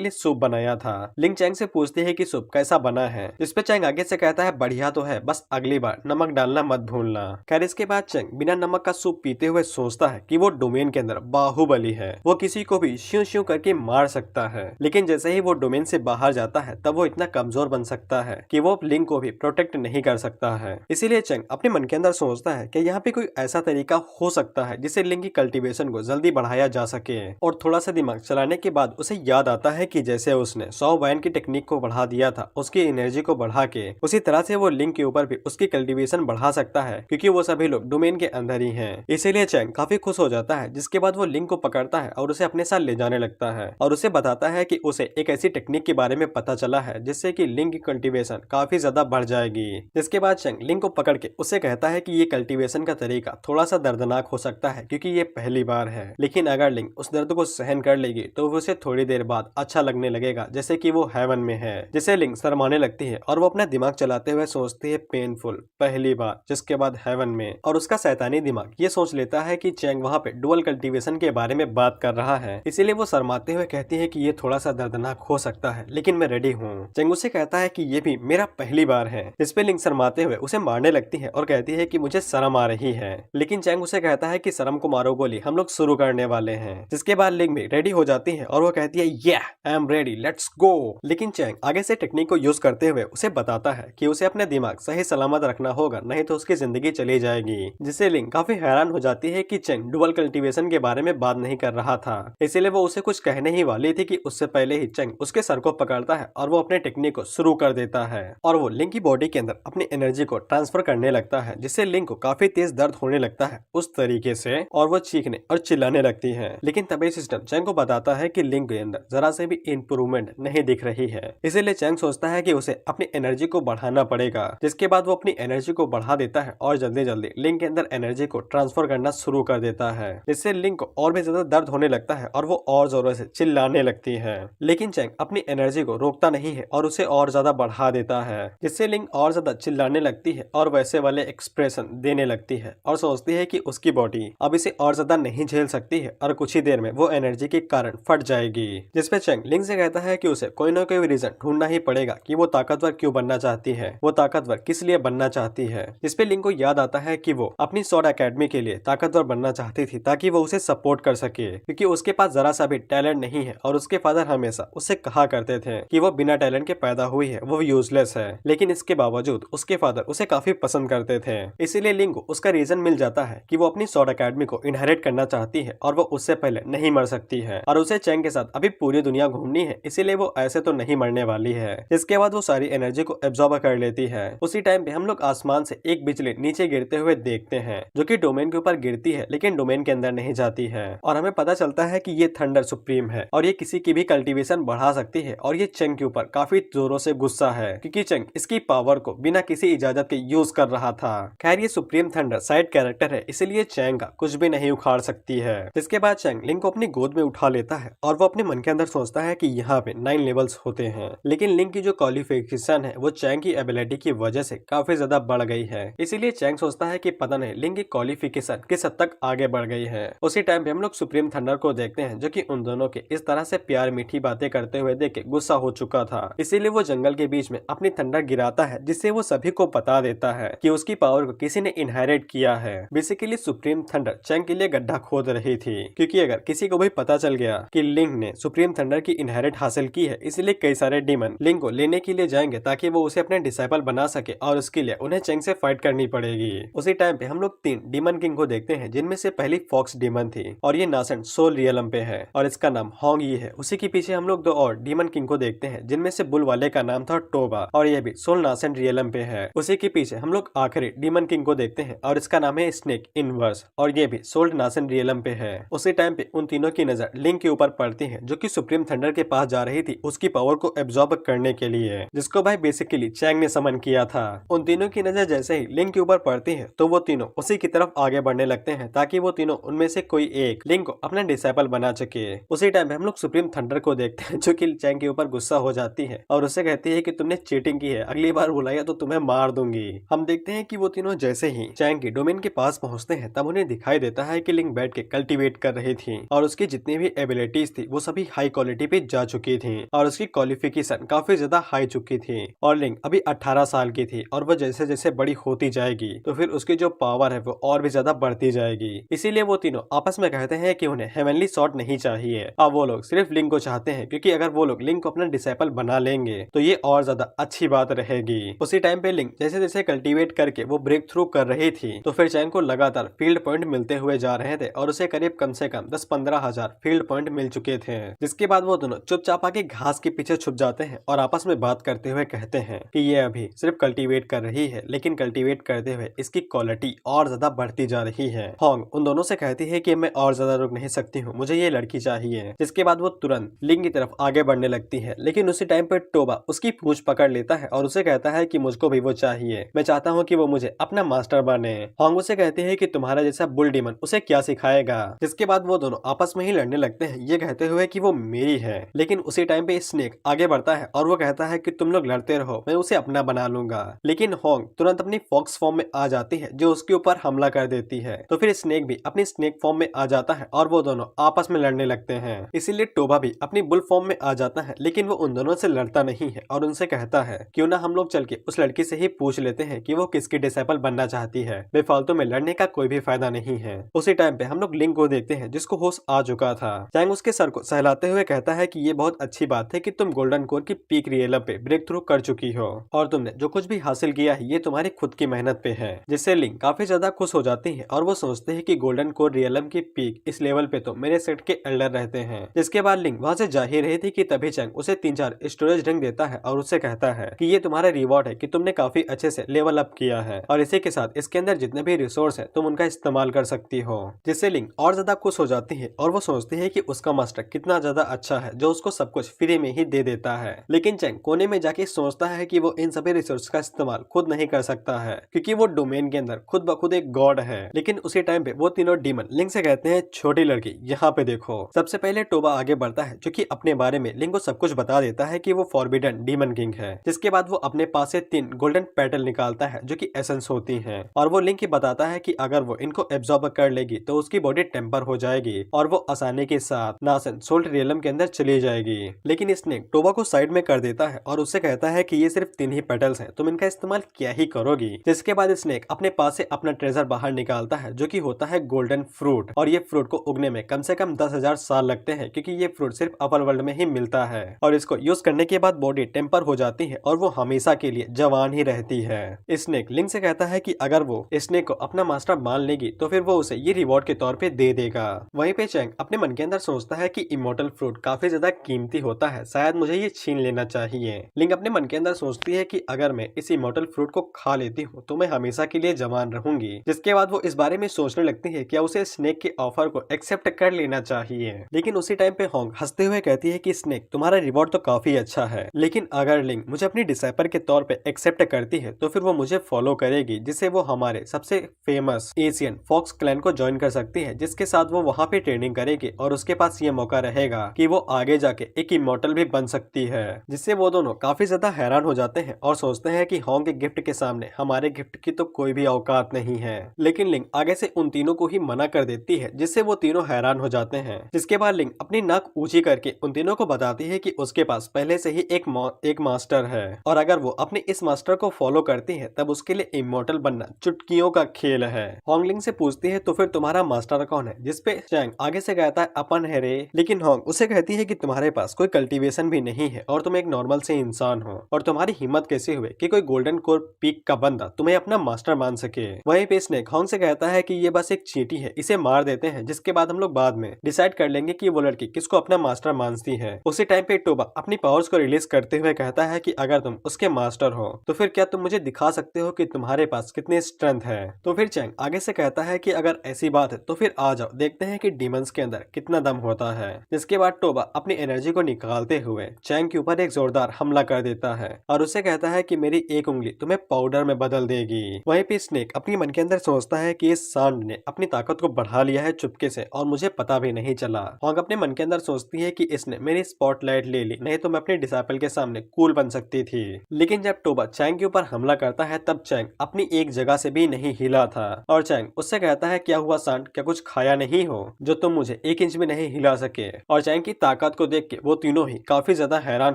लिए सूप बनाया था। लिंग चेंग से पूछती है कि सूप कैसा बना है, जिसपे चेंग आगे से कहता है बढ़िया तो है, बस अगली बार नमक डालना मत भूलना। खैर इसके बाद चेंग बिना नमक का सूप पीते हुए सोचता है कि वो डोमेन के अंदर बाहुबली है, वो किसी को भी श्यू श्यू करके मार सकता है। लेकिन जैसे ही वो डोमेन से बाहर जाता है तब वो इतना कमजोर बन सकता है कि वो लिंग को भी प्रोटेक्ट नहीं कर सकता है। इसीलिए चेंग अपने मन के अंदर सोचता है कि यहाँ पे कोई ऐसा तरीका हो सकता है जिससे लिंग की कल्टीवेशन को जल्दी बढ़ाया जा सके। और थोड़ा सा दिमाग चलाने के बाद उसे याद आता है कि जैसे उसने 100 वाइन की टेक्निक को बढ़ा दिया था, उसकी एनर्जी को बढ़ा के, उसी तरह से वो लिंग के ऊपर भी उसकी कल्टीवेशन बढ़ा सकता है क्योंकि वो सभी लोग डोमेन के अंदर ही हैं। इसीलिए चेंग काफी खुश हो जाता है। जिसके बाद वो लिंग को पकड़ता है और उसे अपने साथ ले जाने लगता है और उसे बताता है कि उसे एक ऐसी टेक्निक के बारे में पता चला है जिससे कि लिंग की कल्टीवेशन काफी ज्यादा बढ़ जाएगी। जिसके बाद चेंग लिंग को पकड़ के उससे कहता है कि ये कल्टीवेशन का तरीका थोड़ा सा दर्दनाक हो सकता है क्योंकि ये पहली बार है, लेकिन अगर लिंग उस दर्द को सहन कर लेगी तो उसे थोड़ी देर बाद अच्छा लगने लगेगा जैसे कि वो हेवन में है। जिसे लिंग शर्माने लगती है और वो अपना दिमाग चलाते हुए सोचती है पेनफुल पहली बार, जिसके बाद हेवन में। और उसका शैतानी दिमाग ये सोच लेता है कि चेंग वहाँ पे डुअल कल्टीवेशन के बारे में बात कर रहा है, इसीलिए वो शर्माते हुए कहती है कि ये थोड़ा सा दर्दनाक हो सकता है लेकिन मैं रेडी हूँ। चेंग उसे कहता है कि ये भी मेरा पहली बार है। इस पे लिंग शर्माते हुए उसे मारने लगती है और कहती है कि मुझे शर्म आ रही है, लेकिन चेंग उसे कहता है कि शर्म को मारो गोली, हम लोग शुरू करने वाले हैं। जिसके बाद लिंग भी रेडी हो जाती है और वो कहती है ये I am ready, let's go. लेकिन चेंग आगे से टेक्निक को यूज करते हुए उसे बताता है कि उसे अपने दिमाग सही सलामत रखना होगा, नहीं तो उसकी जिंदगी चली जाएगी। जिससे लिंग काफी हैरान हो जाती है कि चेंग डुअल कल्टीवेशन के बारे में बात नहीं कर रहा था, इसीलिए वो उसे कुछ कहने ही वाली थी कि उससे पहले ही चेंग उसके सर को पकड़ता है और वो अपने टेक्निक को शुरू कर देता है और वो लिंग की बॉडी के अंदर अपनी एनर्जी को ट्रांसफर करने लगता है, जिससे लिंग को काफी तेज दर्द होने लगता है उस तरीके से और वो चीखने और चिल्लाने लगती है। लेकिन तभी सिस्टम चेंग को बताता है कि लिंग के अंदर जरा से भी इम्प्रूवमेंट नहीं दिख रही है, इसीलिए चेंग सोचता है कि उसे अपनी एनर्जी को बढ़ाना पड़ेगा। जिसके बाद वो अपनी एनर्जी को बढ़ा देता है और जल्दी जल्दी लिंग के अंदर एनर्जी को ट्रांसफर करना शुरू कर देता है, जिससे लिंग को और भी ज्यादा दर्द होने लगता है और वो और जोरों से चिल्लाने लगती है। लेकिन चेंग अपनी एनर्जी को रोकता नहीं है और उसे और ज्यादा बढ़ा देता है, जिससे लिंग और ज्यादा चिल्लाने लगती है और वैसे वाले एक्सप्रेशन देने लगती है और सोचती है कि उसकी बॉडी अब इसे और ज्यादा नहीं झेल सकती है और कुछ ही देर में वो एनर्जी के कारण फट जाएगी। जिसपे चेंग लिंग से कहता है कि उसे कोई ना कोई रीजन ढूंढना ही पड़ेगा कि वो ताकतवर क्यों बनना चाहती है, वो ताकतवर किस लिए बनना चाहती है। इस पे लिंक को याद आता है कि वो अपनी स्वॉर्ड एकेडमी के लिए ताकतवर बनना चाहती थी ताकि वो उसे सपोर्ट कर सके, क्योंकि उसके पास जरा सा भी टैलेंट नहीं है और उसके फादर हमेशा उससे कहा करते थे कि वो बिना टैलेंट के पैदा हुई है, वो यूजलेस है। लेकिन इसके बावजूद उसके फादर उसे काफी पसंद करते थे। इसीलिए लिंक को उसका रीजन मिल जाता है कि वो अपनी स्वॉर्ड एकेडमी को इनहेरिट करना चाहती है और वो उससे पहले नहीं मर सकती है और उसे चैंग के साथ अभी पूरी दुनिया घूमनी है, इसीलिए वो ऐसे तो नहीं मरने वाली है। इसके बाद वो सारी एनर्जी को एब्जॉर्ब कर लेती है। उसी टाइम पे हम लोग आसमान से एक बिजली नीचे गिरते हुए देखते हैं, जो कि डोमेन के ऊपर गिरती है लेकिन डोमेन के अंदर नहीं जाती है। और हमें पता चलता है कि ये थंडर सुप्रीम है और ये किसी की भी कल्टीवेशन बढ़ा सकती है और ये चैंग के ऊपर काफी जोरों से गुस्सा है, क्योंकि चैंग इसकी पावर को बिना किसी इजाजत के यूज कर रहा था। खैर ये सुप्रीम थंडर साइड कैरेक्टर है, इसलिए चैंग का कुछ भी नहीं उखाड़ सकती है। इसके बाद चैंग लिंक को अपनी गोद में उठा लेता है और वो अपने मन के अंदर सोचता है कि यहाँ पे 9 लेवल्स होते हैं, लेकिन लिंक की जो क्वालिफिकेशन है वो चैंग की एबिलिटी की वजह से काफी ज्यादा बढ़ गई है। इसीलिए चैंग सोचता है कि पता नहीं लिंक की क्वालिफिकेशन किस हद तक आगे बढ़ गई है। उसी टाइम पे हम लोग सुप्रीम थंडर को देखते हैं, जो कि उन दोनों के इस तरह से प्यार मीठी बातें करते हुए देख के गुस्सा हो चुका था। इसीलिए वो जंगल के बीच में अपनी थंडर गिराता है, जिससे वो सभी को बता देता है कि उसकी पावर को किसी ने इनहेरिट किया है। बेसिकली सुप्रीम थंडर चैंग के लिए गड्ढा खोद रही थी, क्योंकि अगर किसी को भी पता चल गया कि लिंक ने सुप्रीम थंडर की इनहेरिट हासिल की है, इसलिए कई सारे डीमन लिंक को लेने के लिए जाएंगे ताकि वो उसे अपने डिसाइपल बना सके और उसके लिए उन्हें चैंग से फाइट करनी पड़ेगी। उसी टाइम पे हम लोग 3 डीमन किंग को देखते हैं, जिनमें से पहली फॉक्स डीमन थी और ये नासेंट सोल रियलम पे है और इसका नाम होंग यी है। उसी के पीछे हम लोग 2 और डीमन किंग को देखते हैं, जिनमें से बुल वाले का नाम था टोबा और ये भी सोल नासेंट रियलम पे है। उसी के पीछे हम लोग आखिरी डीमन किंग को देखते हैं और इसका नाम है स्नेक इनवर्स और ये भी सोल्ड नासेंट रियलम पे है। उसी टाइम पे उन तीनों की नजर लिंक के ऊपर पड़ती है, जो कि सुप्रीम थंडर के पास जा रही थी उसकी पावर को एब्जॉर्ब करने के लिए, जिसको भाई बेसिकली चैंग ने समन किया था। उन तीनों की नजर जैसे ही लिंक के ऊपर पड़ती है तो वो तीनों उसी की तरफ आगे बढ़ने लगते हैं, ताकि वो तीनों उनमें से कोई एक लिंक को अपना डिसाइपल बना सके। उसी टाइम पे हम लोग सुप्रीम थंडर को देखते हैं, जो कि चैंग के ऊपर गुस्सा हो जाती है और उससे कहती है कि तुमने चीटिंग की है, अगली बार बुलाया तो तुम्हें मार दूंगी। हम देखते हैं कि वो तीनों जैसे ही चैंग की डोमेन के पास पहुंचते हैं, तब उन्हें दिखाई देता है कि लिंक बैठ के कल्टीवेट कर रही थी और उसकी जितनी भी एबिलिटीज थी वो सभी हाई क्वालिटी पे जा चुकी थी और उसकी क्वालिफिकेशन काफी ज्यादा हाई चुकी थी। और लिंक अभी 18 साल की थी और वो जैसे जैसे बड़ी होती जाएगी तो फिर उसकी जो पावर है वो और भी ज्यादा बढ़ती जाएगी। इसीलिए वो तीनों आपस में कहते हैं कि उन्हें हेवनली सॉर्ड नहीं चाहिए, अब वो लोग सिर्फ लिंक को चाहते हैं, क्योंकि अगर वो लोग लिंक को अपना डिसाइपल बना लेंगे तो ये और ज्यादा अच्छी बात रहेगी। उसी टाइम पे लिंक जैसे जैसे कल्टीवेट करके वो ब्रेक थ्रू कर रही थी, तो फिर चैंग को लगातार फील्ड पॉइंट मिलते हुए जा रहे थे और उसे करीब कम से कम 10-15 हजार फील्ड पॉइंट मिल चुके थे। जिसके बाद वो दोनों चुपचाप आके घास के पीछे छुप जाते हैं और आपस में बात करते हुए कहते हैं कि ये अभी सिर्फ कल्टीवेट कर रही है, लेकिन कल्टीवेट करते हुए इसकी क्वालिटी और ज्यादा बढ़ती जा रही है। होंग उन दोनों से कहती है कि मैं और ज्यादा रुक नहीं सकती हूँ, मुझे ये लड़की चाहिए। जिसके बाद वो तुरंत लिंक की तरफ आगे बढ़ने लगती है, लेकिन उसी टाइम पे टोबा उसकी पूंछ पकड़ लेता है और उसे कहता है कि मुझको भी वो चाहिए, मैं चाहता हूँ कि वो मुझे अपना मास्टर बने। होंग उसे कहती है कि तुम्हारा जैसा बुल डीमन उसे क्या सिखाएगा। जिसके बाद वो दोनों आपस में ही लड़ने लगते हैं, ये कहते हुए कि वो मेरी है। लेकिन उसी टाइम पे स्नेक आगे बढ़ता है और वो कहता है कि तुम लोग लड़ते रहो, मैं उसे अपना बना लूंगा। लेकिन होंग तुरंत अपनी फॉक्स फॉर्म में आ जाती है, जो उसके ऊपर हमला कर देती है। तो फिर स्नेक भी अपनी स्नेक फॉर्म में आ जाता है और वो दोनों आपस में लड़ने लगते हैं। इसीलिए टोबा भी अपनी बुल फॉर्म में आ जाता है, लेकिन वो उन दोनों से लड़ता नहीं है और उनसे कहता है क्यों ना हम लोग चल के उस लड़की से ही पूछ लेते हैं कि वो किसकी डिसाइपल बनना चाहती है, बेफालतू में लड़ने का कोई भी फायदा नहीं है। उसी टाइम पे हम लोग लिंक को देखते हैं, जिसको होश आ चुका था। चैंग उसके सर को सहलाते हुए कहता है कि ये बहुत अच्छी बात है कि तुम गोल्डन कोर की पीक रियलम पे ब्रेक थ्रू कर चुकी हो और तुमने जो कुछ भी हासिल किया है ये तुम्हारी खुद की मेहनत पे है। जिससे लिंक काफी ज्यादा खुश हो जाती है और वो सोचते हैं कि गोल्डन कोर रियलम की पीक इस लेवल पे तो मेरे सेट के एल्डर रहते हैं। जिसके बाद लिंक वहाँ से जा ही रही थी कि तभी चैंग उसे 3-4 स्टोरेज रिंग देता है और उससे कहता है कि ये तुम्हारा रिवॉर्ड है कि तुमने काफी अच्छे से लेवल अप किया है और इसी के साथ इसके अंदर जितने भी रिसोर्स है तुम उनका इस्तेमाल कर सकती हो। जिससे लिंक और ज्यादा खुश हो जाती है और वो सोचती है कि उसका मास्टर कितना ज्यादा अच्छा है जो उसको सब कुछ फ्री में ही दे देता है। लेकिन चैंग कोने में जाके सोचता है कि वो इन सभी रिसोर्स का इस्तेमाल खुद नहीं कर सकता है, क्योंकि वो डोमेन के अंदर खुद ब खुद एक गॉड है। लेकिन उसी टाइम पे वो तीनों डीमन लिंक से कहते हैं छोटी लड़की यहाँ पे देखो। सबसे पहले टोबा आगे बढ़ता है, जो कि अपने बारे में लिंक को सब कुछ बता देता है कि वो फॉरबिडन डीमन किंग है। जिसके बाद वो अपने पास से 3 गोल्डन पेटल निकालता है, जो कि एसेंस होती हैं, और वो लिंक बताता है कि अगर वो इनको एब्जॉर्ब कर लेगी तो उसकी बॉडी टेम्पर हो जाएगी और वो आसानी के साथ नासेंट सोल्ट रियलम के अंदर चली जाएगी। लेकिन लेकिन स्नेक टोबा को साइड में कर देता है और उससे कहता है कि ये सिर्फ 3 ही पेटल्स हैं, तुम इनका इस्तेमाल क्या ही करोगी। जिसके बाद स्नेक अपने पास से अपना ट्रेजर बाहर निकालता है जो कि होता है गोल्डन फ्रूट, और ये फ्रूट को उगने में कम से कम 10,000 साल लगते हैं क्योंकि ये फ्रूट सिर्फ अपर वर्ल्ड में ही मिलता है। और इसको यूज करने के बाद बॉडी टेम्पर हो जाती है और वो हमेशा के लिए जवान ही रहती है। स्नेक लिंक से कहता है कि अगर वो स्नेक को अपना मास्टर मान लेगी तो फिर वो उसे ये रिवॉर्ड के तौर पे दे देगा। वहीं पे चैंग अपने मन के अंदर सोचता है कि इमोर्टल फ्रूट काफी ज्यादा कीमती होता है, शायद मुझे ये छीन लेना चाहिए। लिंक अपने मन के अंदर सोचती है कि अगर मैं इस इमोर्टल फ्रूट को खा लेती हूँ तो मैं हमेशा के लिए जवान रहूंगी। जिसके बाद वो इस बारे में सोचने लगती है क्या उसे स्नेक के ऑफर को एक्सेप्ट कर लेना चाहिए। लेकिन उसी टाइम पे होंग हंसते हुए कहती है कि स्नेक तुम्हारा रिवॉर्ड तो काफी अच्छा है, लेकिन अगर लिंक मुझे अपनी डिसाइपर के तौर पे एक्सेप्ट करती है तो फिर वो मुझे फॉलो करेगी, जिससे वो हमारे सबसे फेमस एशियन फॉक्स क्लैन को ज्वाइन कर सकती है, जिसके साथ वो वहाँ पे ट्रेनिंग करेगी और उसके पास ये मौका रहेगा कि वो आगे जाके एक इमोर्टल भी बन सकती है। जिससे वो दोनों काफी ज्यादा हैरान हो जाते हैं और सोचते हैं कि होंग के गिफ्ट के सामने हमारे गिफ्ट की तो कोई भी औकात नहीं है। लेकिन लिंक आगे से उन तीनों को ही मना कर देती है, जिससे वो तीनों हैरान हो जाते हैं। जिसके बाद लिंक अपनी नाक ऊंची करके उन तीनों को बताती है कि उसके पास पहले से ही एक मास्टर है और अगर वो अपने इस मास्टर को फॉलो करती है तब उसके लिए इमोर्टल बनना चुटकियों का खेल है। होंग लिंक से पूछती है तो फिर तुम्हारा मास्टर कौन है, जिसपे चैंग आगे से कहता है अपन है रे। लेकिन होंग उसे कहती है कि तुम्हारे पास कोई कल्टीवेशन भी नहीं है और तुम एक नॉर्मल से इंसान हो, और तुम्हारी हिम्मत कैसे हुए कि कोई गोल्डन कोर पीक का बंदा तुम्हें अपना मास्टर मान सके। वहीं पे स्नेक होंग से कहता है कि ये बस एक चींटी है, इसे मार देते हैं, जिसके बाद हम लोग बाद में डिसाइड कर लेंगे कि वो लड़की किसको अपना मास्टर मानती है। उसी टाइम पे टोबा अपनी पावर्स को रिलीज करते हुए कहता है कि अगर तुम उसके मास्टर हो तो फिर क्या तुम मुझे दिखा सकते हो कि तुम्हारे पास कितनी स्ट्रेंथ है। तो फिर चैंग आगे से कहता है कि अगर ऐसी बात है तो फिर आ जाओ, देखते हैं कि डीमंस के अंदर कितना दम होता है। जिसके बाद टोबा अपनी एनर्जी को निकालते हुए चैंग के ऊपर एक जोरदार हमला कर देता है और उसे कहता है कि मेरी एक उंगली तुम्हें पाउडर में बदल देगी। वहीं पे स्नेक अपनी मन के अंदर सोचता है कि इस सांड ने अपनी ताकत को बढ़ा लिया है चुपके से और मुझे पता भी नहीं चला। होंग अपने मन के अंदर सोचती है कि इसने मेरी स्पॉटलाइट ले ली, नहीं तो मैं अपने डिसाइपल के सामने कूल बन सकती थी। लेकिन जब टोबा चैंग के ऊपर हमला करता है तब चैंग अपनी एक जगह से भी नहीं हिला था और चैंग उससे कहता है क्या हुआ सांड, क्या कुछ खाया नहीं हो जो तुम मुझे 1 इंच भी नहीं हिला सके। और चैंग की ताकत को देख के वो तीनों ही काफी ज्यादा हैरान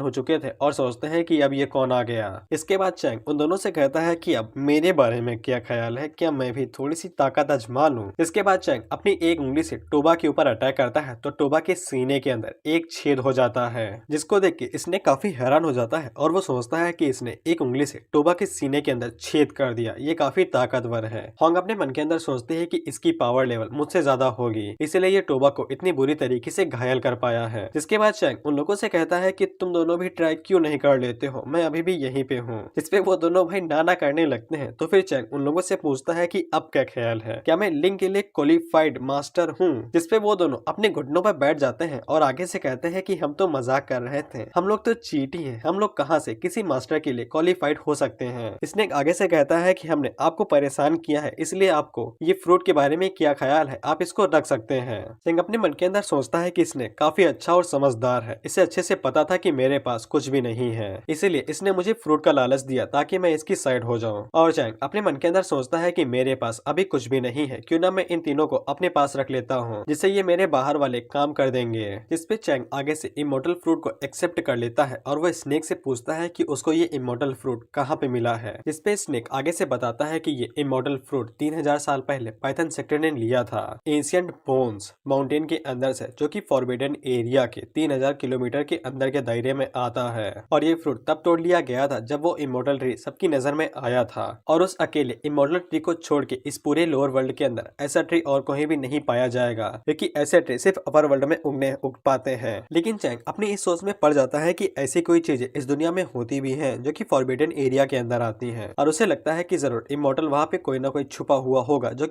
हो चुके थे और सोचते हैं कि अब ये कौन आ गया। इसके बाद चैंग उन दोनों से कहता है कि अब मेरे बारे में क्या ख्याल है, क्या मैं भी थोड़ी सी ताकत आजमा लूं। इसके बाद चैंग अपनी एक उंगली से टोबा के ऊपर अटैक करता है तो टोबा के सीने के अंदर एक छेद हो जाता है, जिसको देख के इसने काफी हैरान हो जाता है और वो सोचता है कि इसने एक उंगली से टोबा के सीने के अंदर छेद कर दिया, ये काफी ताकतवर है। होंग अपने मन के अंदर सोचते हैं कि इसकी पावर लेवल मुझसे ज्यादा होगी, इसलिए ये टोबा को इतनी बुरी तरीके से घायल कर पाया है। जिसके बाद चैंग उन लोगों से कहता है कि तुम दोनों भी ट्राई क्यों नहीं कर लेते हो, मैं अभी भी यहीं पे हूँ। जिसपे वो दोनों भाई नाना करने लगते हैं। तो फिर चैंग उन लोगों से पूछता है कि अब क्या ख्याल है, क्या मैं लिंक के लिए क्वालिफाइड मास्टर हूँ। जिसपे वो दोनों अपने घुटनों पर बैठ जाते हैं और आगे से कहते हैं कि हम तो मजाक कर रहे थे, हम लोग तो चीटी हैं, हम लोग कहाँ से किसी मास्टर के लिए क्वालिफाइड हो सकते हैं। इसने आगे से कहता है कि हमने आपको परेशान किया है, इसलिए आपको ये फ्रूट के बारे में क्या ख्याल है, आप इसको रख सकते हैं। सिंह अपने मन के अंदर सोचता है कि इसने काफी अच्छा और समझदार है, इसे अच्छे से पता था कि मेरे पास कुछ भी नहीं है, इसीलिए इसने मुझे फ्रूट का लालच दिया ताकि मैं इसकी साइड हो जाऊं। और चैंग अपने मन के अंदर सोचता है कि मेरे पास अभी कुछ भी नहीं है, क्यों ना मैं इन तीनों को अपने पास रख लेता हूँ, जिससे ये मेरे बाहर वाले काम कर देंगे। जिसपे चैंग आगे से इमोर्टल फ्रूट को एक्सेप्ट कर लेता है और वो स्नेक से पूछता है कि उसको ये इमोर्टल फ्रूट कहाँ पे मिला है। जिसपे स्नेक आगे से बताता है कि ये इमोर्टल फ्रूट 3000 साल पहले पाइथन सेक्टर ने लिया था एंशिएंट बोन्स माउंटेन के अंदर से, जो कि फॉरबिडन एरिया के 3000 किलोमीटर के अंदर के दायरे में आता है। और ये फ्रूट तब तोड़ लिया गया था जब वो इमोर्टल ट्री सबकी नजर में आया था और उस अकेले इमोर्टल ट्री को छोड़ के इस पूरे लोअर वर्ल्ड के अंदर ऐसा ट्री और कहीं भी नहीं पाया जाएगा, क्योंकि ऐसे ट्री सिर्फ अपर वर्ल्ड में उग पाते हैं। लेकिन चैंग अपनी इस सोच में पड़ जाता है कि ऐसी कोई चीजें इस दुनिया में होती भी हैं जो कि फॉरबिडन एरिया के अंदर आती हैं, और उसे लगता है कि जरूर इमोर्टल वहाँ पे कोई ना कोई छुपा हुआ होगा जो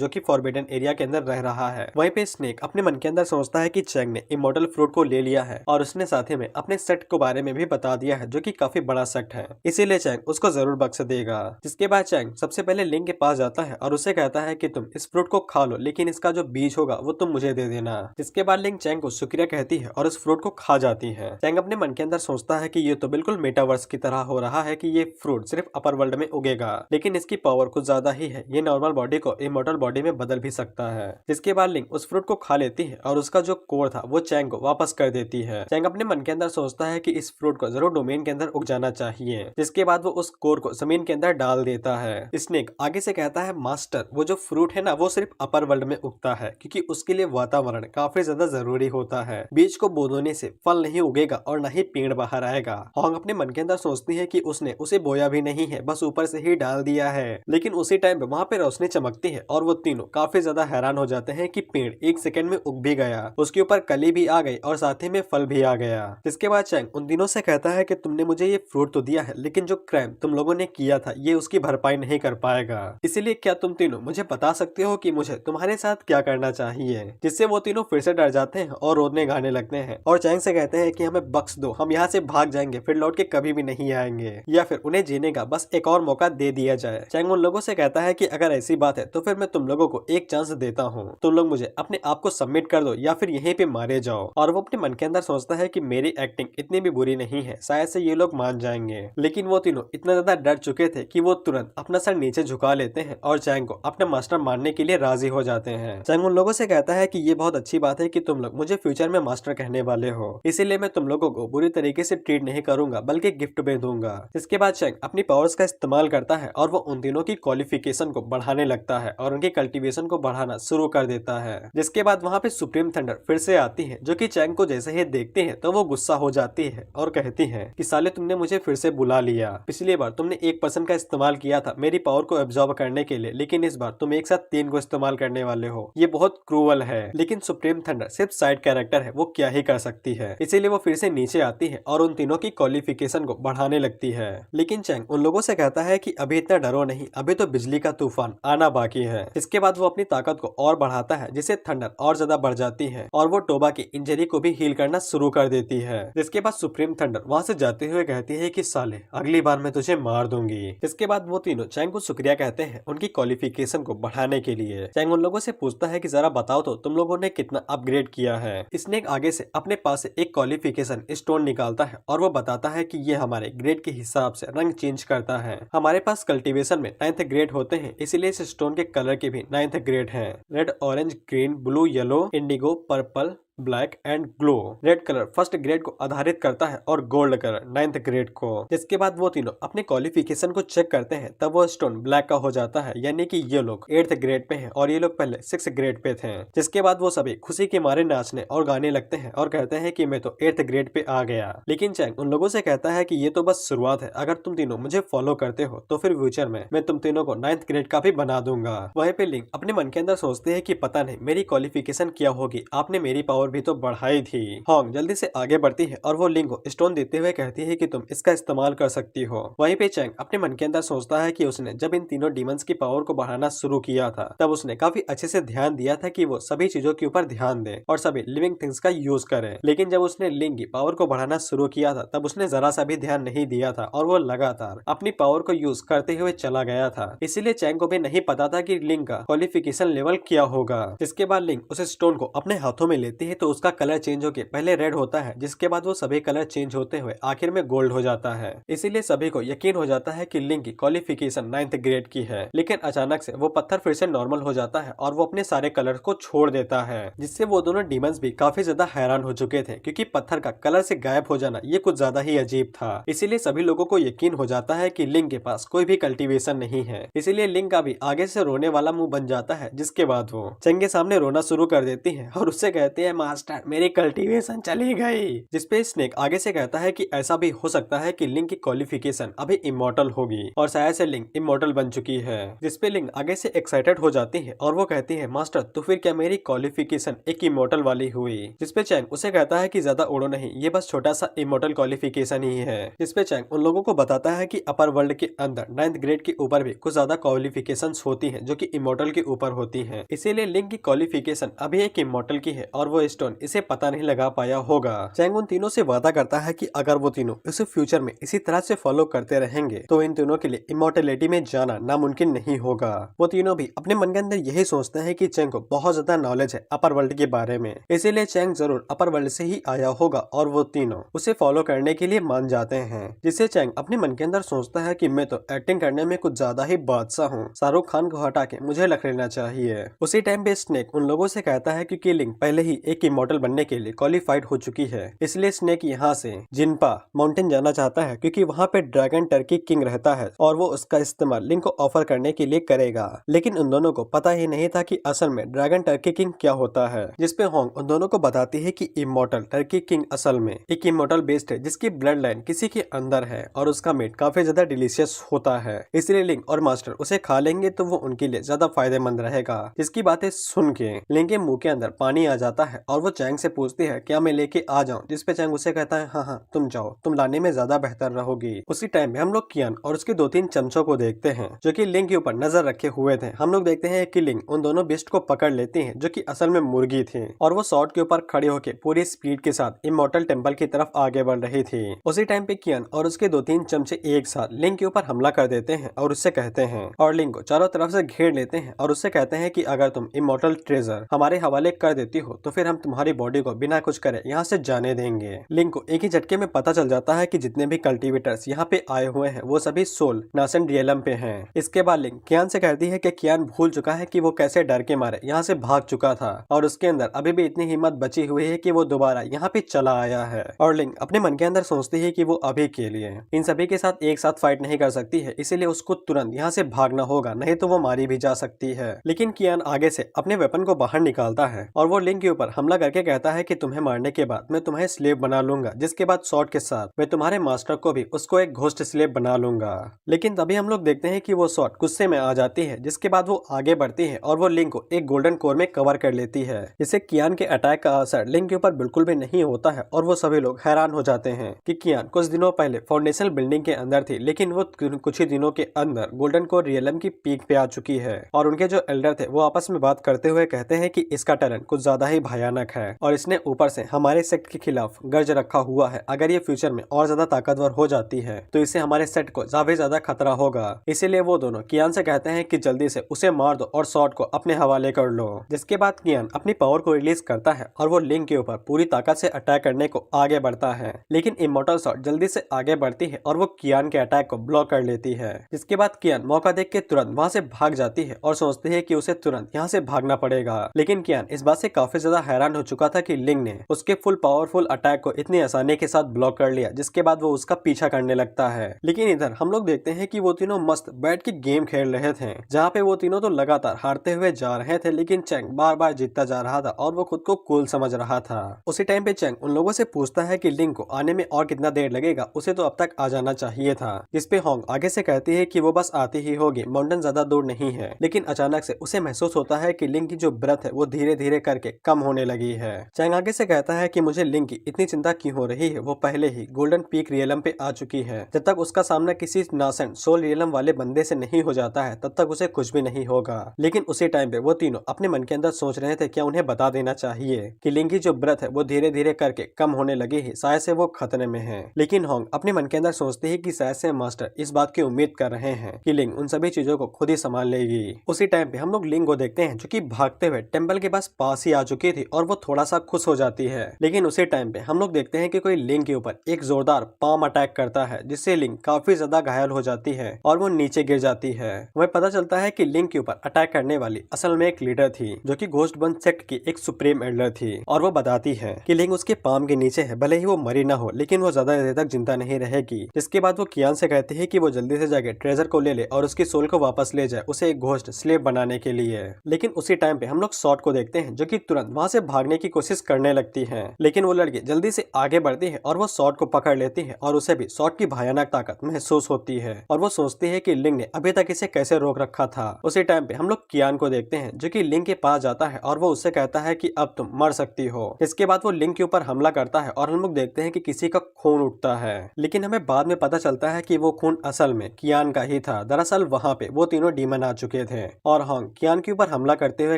कि फॉरबिडन एरिया के अंदर रह रहा है। वहीं पे स्नेक अपने मन के अंदर सोचता है कि चैंग ने इमोर्टल फ्रूट को ले लिया है और उसने साथ ही में अपने सेट के बारे में भी बता दिया है, जो कि काफी बड़ा सेट है, इसीलिए चैंग उसको जरूर बख्श देगा। जिसके बाद चैंग सबसे पहले लिंक के पास जाता है और उसे कहता है कि तुम इस फ्रूट को खा लो, लेकिन इसका जो बीज होगा वो तुम मुझे दे देना। जिसके बाद लिंक चैंग को शुक्रिया कहती है और उस फ्रूट को खा जाती है। चैंग अपने मन के अंदर सोचता है कि ये तो बिल्कुल मेटावर्स की तरह हो रहा है कि ये फ्रूट सिर्फ अपर वर्ल्ड में उगेगा, लेकिन इसकी पावर कुछ ज्यादा ही है, ये नॉर्मल बॉडी को इमोर्टल बॉडी में बदल भी सकता है। जिसके बाद लिंक उस फ्रूट को खा लेती है और उसका जो कोर था वो चैंग को वापस कर देती है। चैंग अपने मन के अंदर सोचता है कि इस फ्रूट को जरूर डोमेन के अंदर उग जाना चाहिए, जिसके बाद वो उस कोर को जमीन के अंदर डाल देता है। स्नेक आगे से कहता है, मास्टर वो जो फ्रूट है ना वो सिर्फ अपर वर्ल्ड में उगता है, क्योंकि उसके लिए वातावरण काफी ज्यादा जरूरी होता है। बीज को बोने से फल नहीं उगेगा और न ही पेड़ बाहर आएगा। होंग अपने मन के अंदर सोचती है कि उसने उसे बोया भी नहीं है, बस ऊपर से ही डाल दिया है। लेकिन उसी टाइम पे वहाँ पे रोशनी चमकती है और वो तीनों काफी ज्यादा हैरान हो जाते हैं कि पेड़ 1 सेकंड में उग भी गया, उसके ऊपर कली भी आ गई और साथ ही में फल भी आ गया। जिसके बाद चैंग उन तीनों से कहता है कि तुमने मुझे ये फ्रूट तो दिया है, लेकिन जो क्राइम तुम लोगों ने किया था ये उसकी भरपाई नहीं कर पाएगा। इसीलिए क्या तुम तीनों मुझे बता सकते हो कि मुझे तुम्हारे साथ क्या करना चाहिए? जिससे वो तीनों फिर से डर जाते हैं और रोने गाने लगते हैं और चैंग से कहते हैं कि हमें बख्श दो, हम यहाँ से भाग जाएंगे, फिर लौट के कभी भी नहीं आएंगे, या फिर उन्हें जीने का बस एक और मौका दे दिया जाए। चैंग उन लोगों से कहता है कि अगर ऐसी बात है तो फिर मैं तुम लोगों को एक चांस देता हूँ, तुम लोग मुझे अपने आप को सबमिट कर दो या फिर यहीं पे मारे जाओ। और वो अपने मन के अंदर सोचता है कि मेरी एक्टिंग इतनी भी बुरी नहीं है, शायद से ये लोग मान जाएंगे। लेकिन वो तीनों इतना ज्यादा डर चुके थे कि वो तुरंत अपना सर नीचे झुका लेते हैं और चैंग को अपना मास्टर मानने के लिए राजी हो जाते हैं। चैंग उन लोगों से कहता है कि ये बहुत अच्छी बात है कि तुम लोग मुझे फ्यूचर में मास्टर कहने वाले हो, इसीलिए मैं तुम लोगों को बुरी तरीके से ट्रीट नहीं करूंगा बल्कि गिफ्ट में दूंगा। इसके बाद चैंग अपनी पावर्स का इस्तेमाल करता है और वो उन तीनों की क्वालिफिकेशन को बढ़ाने लगता है और उनकी कल्टीवेशन को बढ़ाना शुरू कर देता है। जिसके बाद वहाँ पे सुप्रीम थंडर फिर से आती है, जो कि चैंग को जैसे ही देखते हैं तो वो गुस्सा हो जाती है और कहती है कि साले तुमने मुझे फिर से बुला लिया, पिछली बार तुमने 1% का इस्तेमाल किया था मेरी पावर को एब्जॉर्ब करने के लिए, लेकिन इस बार तुम एक साथ 3 को इस्तेमाल करने वाले हो, ये बहुत क्रूअल है। लेकिन सुप्रीम थंडर सिर्फ साइड कैरेक्टर है, वो क्या ही कर सकती है, इसीलिए वो फिर से नीचे आती है और उन तीनों की क्वालिफिकेशन को बढ़ाने लगती है। लेकिन चैंग उन लोगों से कहता है कि अभी इतना डरो नहीं, अभी तो बिजली का तूफान आना बाकी है। इसके बाद वो अपनी ताकत को और बढ़ाता है, जिससे थंडर और ज्यादा बढ़ जाती है और वो टोबा की इंजरी को भी हील करना शुरू कर देती है। जिसके बाद सुप्रीम थंडर वहाँ से जाते हुए कहती है कि साले अगली बार मैं तुझे मार दूंगी। इसके बाद वो तीनों चैंग को शुक्रिया कहते हैं उनकी क्वालिफिकेशन को बढ़ाने के लिए। चैंग उन लोगों से पूछता है कि जरा बताओ तो तुम लोगों ने कितना अपग्रेड किया है। स्नेक आगे से अपने पास से एक क्वालिफिकेशन स्टोन निकालता है और वो बताता है कि ये हमारे ग्रेड के हिसाब से रंग चेंज करता है। हमारे पास कल्टीवेशन में 9th ग्रेड होते हैं, इसीलिए इस स्टोन के कलर के भी 9th ग्रेड हैं। Red, orange, green, blue, yellow, Indigo, purple, black and glow. Red colour first grade को आधारित करता है और गोल्ड कलर 9th ग्रेड को। जिसके बाद वो तीनों अपने क्वालिफिकेशन को चेक करते हैं, तब वो स्टोन ब्लैक का हो जाता है, यानी कि ये लोग 8th ग्रेड पे हैं और ये लोग पहले 6th ग्रेड पे थे। जिसके बाद वो सभी खुशी के मारे नाचने और गाने लगते हैं और कहते हैं कि मैं तो 8th ग्रेड पे आ गया। लेकिन चैंग उन लोगों से कहता है कि ये तो बस शुरुआत है, अगर तुम तीनों मुझे फॉलो करते हो तो फिर फ्यूचर में मैं तुम तीनों को 9th ग्रेड का भी बना दूंगा। वहीं पे लिंक अपने मन के अंदर सोचते हैं कि पता नहीं मेरी क्वालिफिकेशन क्या होगी, आपने मेरी पावर भी तो बढ़ाई थी। होंग जल्दी से आगे बढ़ती है और वो लिंग को स्टोन देते हुए कहती है कि तुम इसका इस्तेमाल कर सकती हो। वहीं पे चैंग अपने मन के अंदर सोचता है कि उसने जब इन तीनों डीमंस की पावर को बढ़ाना शुरू किया था, तब उसने काफी अच्छे से ध्यान दिया था कि वो सभी चीजों के ऊपर ध्यान दे और सभी लिविंग थिंग्स का यूज करे। लेकिन जब उसने लिंग की पावर को बढ़ाना शुरू किया था, तब उसने जरा सा भी ध्यान नहीं दिया था और वो लगातार अपनी पावर को यूज करते हुए चला गया था। इसीलिए चैंग को भी नहीं पता था कि लिंग का क्वालिफिकेशन लेवल क्या होगा। जिसके बाद लिंग उस स्टोन को अपने हाथों में लेती है तो उसका कलर चेंज होकर पहले रेड होता है, जिसके बाद वो सभी कलर चेंज होते हुए आखिर में गोल्ड हो जाता है। इसीलिए सभी को यकीन हो जाता है कि लिंग की क्वालिफिकेशन 9th ग्रेड की है। लेकिन अचानक से वो पत्थर फिर से नॉर्मल हो जाता है और वो अपने सारे कलर को छोड़ देता है, जिससे वो दोनों डीमंस भी काफी ज्यादा हैरान हो चुके थे, क्योंकि पत्थर का कलर से गायब हो जाना ये कुछ ज्यादा ही अजीब था। इसीलिए सभी लोगों को यकीन हो जाता है कि लिंग के पास कोई भी कल्टीवेशन नहीं है। इसीलिए लिंग का भी आगे से रोने वाला मुंह बन जाता है, जिसके बाद वो चैंग के सामने रोना शुरू कर देती है और उससे कहती है, मास्टर मेरी कल्टीवेशन चली गई। जिसपे स्नेक आगे से कहता है कि ऐसा भी हो सकता है कि लिंग की क्वालिफिकेशन अभी इमॉर्टल होगी और शायद से लिंग इमॉर्टल बन चुकी है। जिसपे लिंग आगे से एक्साइटेड हो जाती है और वो कहती है, मास्टर तो फिर क्या मेरी क्वालिफिकेशन एक इमॉर्टल वाली हुई? जिसपे चैंग उसे कहता है कि ज्यादा उड़ो नहीं, ये बस छोटा सा इमॉर्टल क्वालिफिकेशन ही है। जिसपे चैंग उन लोगों को बताता है कि अपर वर्ल्ड के अंदर 9th ग्रेड के ऊपर भी कुछ ज्यादा क्वालिफिकेशन होती है जो कि इमॉर्टल के ऊपर होती है। इसीलिए लिंग की क्वालिफिकेशन अभी एक इमॉर्टल की है और वो स्टोन इसे पता नहीं लगा पाया होगा। चैंग उन तीनों से वादा करता है कि अगर वो तीनों इसे फ्यूचर में इसी तरह से फॉलो करते रहेंगे तो इन तीनों के लिए इमॉर्टलिटी में जाना नामुमकिन नहीं होगा। वो तीनों भी अपने मन के अंदर यही सोचते हैं कि चैंग को बहुत ज्यादा नॉलेज है अपर वर्ल्ड के बारे में, इसीलिए चैंग जरूर अपर वर्ल्ड से ही आया होगा और वो तीनों उसे फॉलो करने के लिए मान जाते हैं। जिससे चैंग अपने मन के अंदर सोचता है कि मैं तो एक्टिंग करने में कुछ ज्यादा ही बादशाह हूँ, शाहरुख खान को हटा के मुझे रख लेना चाहिए। उसी टाइम पे स्नेक उन लोगों से कहता है कि लिंग पहले ही एक एक इमॉर्टल बनने के लिए क्वालिफाइड हो चुकी है। इसलिए स्नेक यहाँ से जिनपा माउंटेन जाना चाहता है क्योंकि वहाँ पे ड्रैगन टर्की किंग रहता है और वो उसका इस्तेमाल लिंक को ऑफर करने के लिए करेगा। लेकिन उन दोनों को पता ही नहीं था कि असल में ड्रैगन टर्की किंग क्या होता है, जिसपे होंग उन दोनों को बताती है कि इमॉर्टल टर्की किंग असल में एक इमॉर्टल बेस्ड है जिसकी ब्लड लाइन किसी के अंदर है और उसका मीट काफी ज्यादा डिलीशियस होता है। इसलिए लिंक और मास्टर उसे खा लेंगे तो वो उनके लिए ज्यादा फायदेमंद रहेगा। जिसकी बातें सुन के लिंक के मुंह के अंदर पानी आ जाता है और वो चैंग से पूछती है क्या मैं लेके आ जाऊं, जिसपे चैंग उसे कहता है हाँ तुम जाओ, तुम लाने में ज्यादा बेहतर रहोगी। उसी टाइम में हम लोग कियान और उसके 2-3 चमचों को देखते हैं जो कि लिंक के ऊपर नजर रखे हुए थे। हम लोग देखते हैं कि लिंक उन दोनों बिस्ट को पकड़ लेती है जो कि असल में मुर्गी थी और वो सॉर्ड के ऊपर खड़े होकर पूरी स्पीड के साथ इमॉर्टल टेम्पल की तरफ आगे बढ़ रही थी। उसी टाइम पे कियान और उसके 2-3 चमचे एक साथ लिंक के ऊपर हमला कर देते हैं और उससे कहते हैं और लिंक को चारों तरफ से घेर लेते हैं और उससे कहते हैं कि अगर तुम इमॉर्टल ट्रेजर हमारे हवाले कर देती हो तो फिर हम तुम्हारी बॉडी को बिना कुछ करे यहाँ से जाने देंगे। लिंक को एक ही झटके में पता चल जाता है कि जितने भी कल्टीवेटर्स यहाँ पे आए हुए हैं वो सभी सोल नासेंट रियलम पे हैं। इसके बाद लिंक कियान से कहती है कि कियान भूल चुका है कि वो कैसे डर के मारे यहाँ से भाग चुका था और उसके अंदर अभी भी इतनी हिम्मत बची हुई है कि वो दोबारा यहाँ पे चला आया है। और लिंक अपने मन के अंदर सोचती है कि वो अभी के लिए इन सभी के साथ एक साथ फाइट नहीं कर सकती है, इसीलिए उसको तुरंत यहाँ से भागना होगा, नहीं तो वो मारी भी जा सकती है। लेकिन कियान आगे से अपने वेपन को बाहर निकालता है और वो लिंक के ऊपर हमला करके कहता है कि तुम्हें मारने के बाद मैं तुम्हें स्लेव बना लूंगा, जिसके बाद शॉर्ट के साथ मैं तुम्हारे मास्टर को भी उसको एक घोस्ट स्लेव बना लूंगा। लेकिन तभी हम लोग देखते हैं कि वो शॉर्ट गुस्से में आ जाती है, जिसके बाद वो आगे बढ़ती है और वो लिंक को एक गोल्डन कोर में कवर कर लेती है, जिससे कियान के अटैक का असर लिंक के ऊपर बिल्कुल भी नहीं होता है और वो सभी लोग हैरान हो जाते हैं कि कियान कुछ दिनों पहले फाउंडेशनल बिल्डिंग के अंदर थी लेकिन वो कुछ ही दिनों के अंदर गोल्डन कोर रियलम की पीक पे आ चुकी है। और उनके जो एल्डर थे वो आपस में बात करते हुए कहते हैं कि इसका टैलेंट कुछ ज्यादा ही भयानक है और इसने ऊपर से हमारे सेक्ट के खिलाफ गर्ज रखा हुआ है। अगर ये फ्यूचर में और ज्यादा ताकतवर हो जाती है तो इससे हमारे सेट को ज्यादा खतरा होगा। इसीलिए वो दोनों कियान से कहते हैं कि जल्दी से उसे मार दो और शॉर्ट को अपने हवाले कर लो। जिसके बाद कियान अपनी पावर को रिलीज करता है और वो लिंक के ऊपर पूरी ताकत से अटैक करने को आगे बढ़ता है। लेकिन इमॉर्टल शॉर्ट जल्दी से आगे बढ़ती है और वो कियान के अटैक को ब्लॉक कर लेती है। जिसके बाद कियान मौका देख के तुरंत वहाँ से भाग जाती है और सोचती है कि उसे तुरंत यहाँ से भागना पड़ेगा। लेकिन कियान इस बात से काफी ज्यादा हैरान हो चुका था कि लिंक ने उसके फुल पावरफुल अटैक को इतनी आसानी के साथ ब्लॉक कर लिया, जिसके बाद वो उसका पीछा करने लगता है। लेकिन इधर हम लोग देखते हैं कि वो तीनों मस्त बैठ के गेम खेल रहे थे, जहाँ पे वो तीनों तो लगातार हारते हुए जा रहे थे लेकिन चैंग बार बार जीतता जा रहा था और वो खुद को कूल समझ रहा था। उसी टाइम पे चैंग उन लोगों से पूछता है कि लिंक को आने में और कितना देर लगेगा, उसे तो अब तक आ जाना चाहिए था। जिसपे होंग आगे से कहती है कि वो बस आती ही होगी, माउंटेन ज्यादा दूर नहीं है। लेकिन अचानक से उसे महसूस होता है कि लिंक की जो ब्रेथ है वो धीरे धीरे करके कम होने लगी है। चैंग आगे से कहता है कि मुझे लिंक की इतनी चिंता क्यों हो रही है, वो पहले ही गोल्डन पीक रियलम पे आ चुकी है। जब तक उसका सामना किसी नासेंट सोल रियलम वाले बंदे से नहीं हो जाता है तब तक उसे कुछ भी नहीं होगा। लेकिन उसी टाइम पे वो तीनों अपने मन के अंदर सोच रहे थे क्या उन्हें बता देना चाहिए कि लिंक की जो ब्रेथ है वो धीरे धीरे करके कम होने लगी है, शायद से वो खतरे में है। लेकिन होंग अपने मन के अंदर सोचते है कि शायद से मास्टर इस बात की उम्मीद कर रहे हैं कि लिंक उन सभी चीजों को खुद ही संभाल लेगी। उसी टाइम पे हम लोग लिंक को देखते हैं जो कि भागते हुए टेम्पल के पास ही आ चुकी थी और वो थोड़ा सा खुश हो जाती है। लेकिन उसी टाइम पे हम लोग देखते हैं कि कोई लिंक के ऊपर एक जोरदार पाम अटैक करता है, जिससे लिंक काफी ज्यादा घायल हो जाती है और वो नीचे गिर जाती है। हमें पता चलता है कि लिंक के ऊपर अटैक करने वाली असल में एक लीडर थी जो कि घोस्ट बन सेक्ट की एक सुप्रीम एल्डर थी और वो बताती है कि लिंक उसके पाम के नीचे है, भले ही वो मरी ना हो लेकिन वो ज्यादा देर तक जिंदा नहीं रहेगी। जिसके बाद वो कियान से कहती है कि वो जल्दी से जाके ट्रेजर को ले ले और उसकी सोल को वापस ले जाए उसे एक घोस्ट स्लेव बनाने के लिए। लेकिन उसी टाइम पे हम लोग शॉर्ट को देखते हैं जो कि तुरंत वहां से भागने की कोशिश करने लगती है। लेकिन वो लड़की जल्दी से आगे बढ़ती है और वो शॉर्ट को पकड़ लेती है और उसे भी शॉर्ट की भयानक ताकत महसूस होती है और वो सोचती है कि लिंक ने अभी तक इसे कैसे रोक रखा था। उसी टाइम पे हम लोग कियान को देखते हैं जो कि लिंक के पास जाता है और वो उससे कहता है कि अब तुम मर सकती हो। इसके बाद वो लिंक के ऊपर हमला करता है और हम लोग देखते हैं कि किसी का खून उठता है। लेकिन हमें बाद में पता चलता है कि वो खून असल में कियान का ही था। दरअसल वहाँ पे वो तीनों डीमन आ चुके थे और होंग कियान के ऊपर हमला करते हुए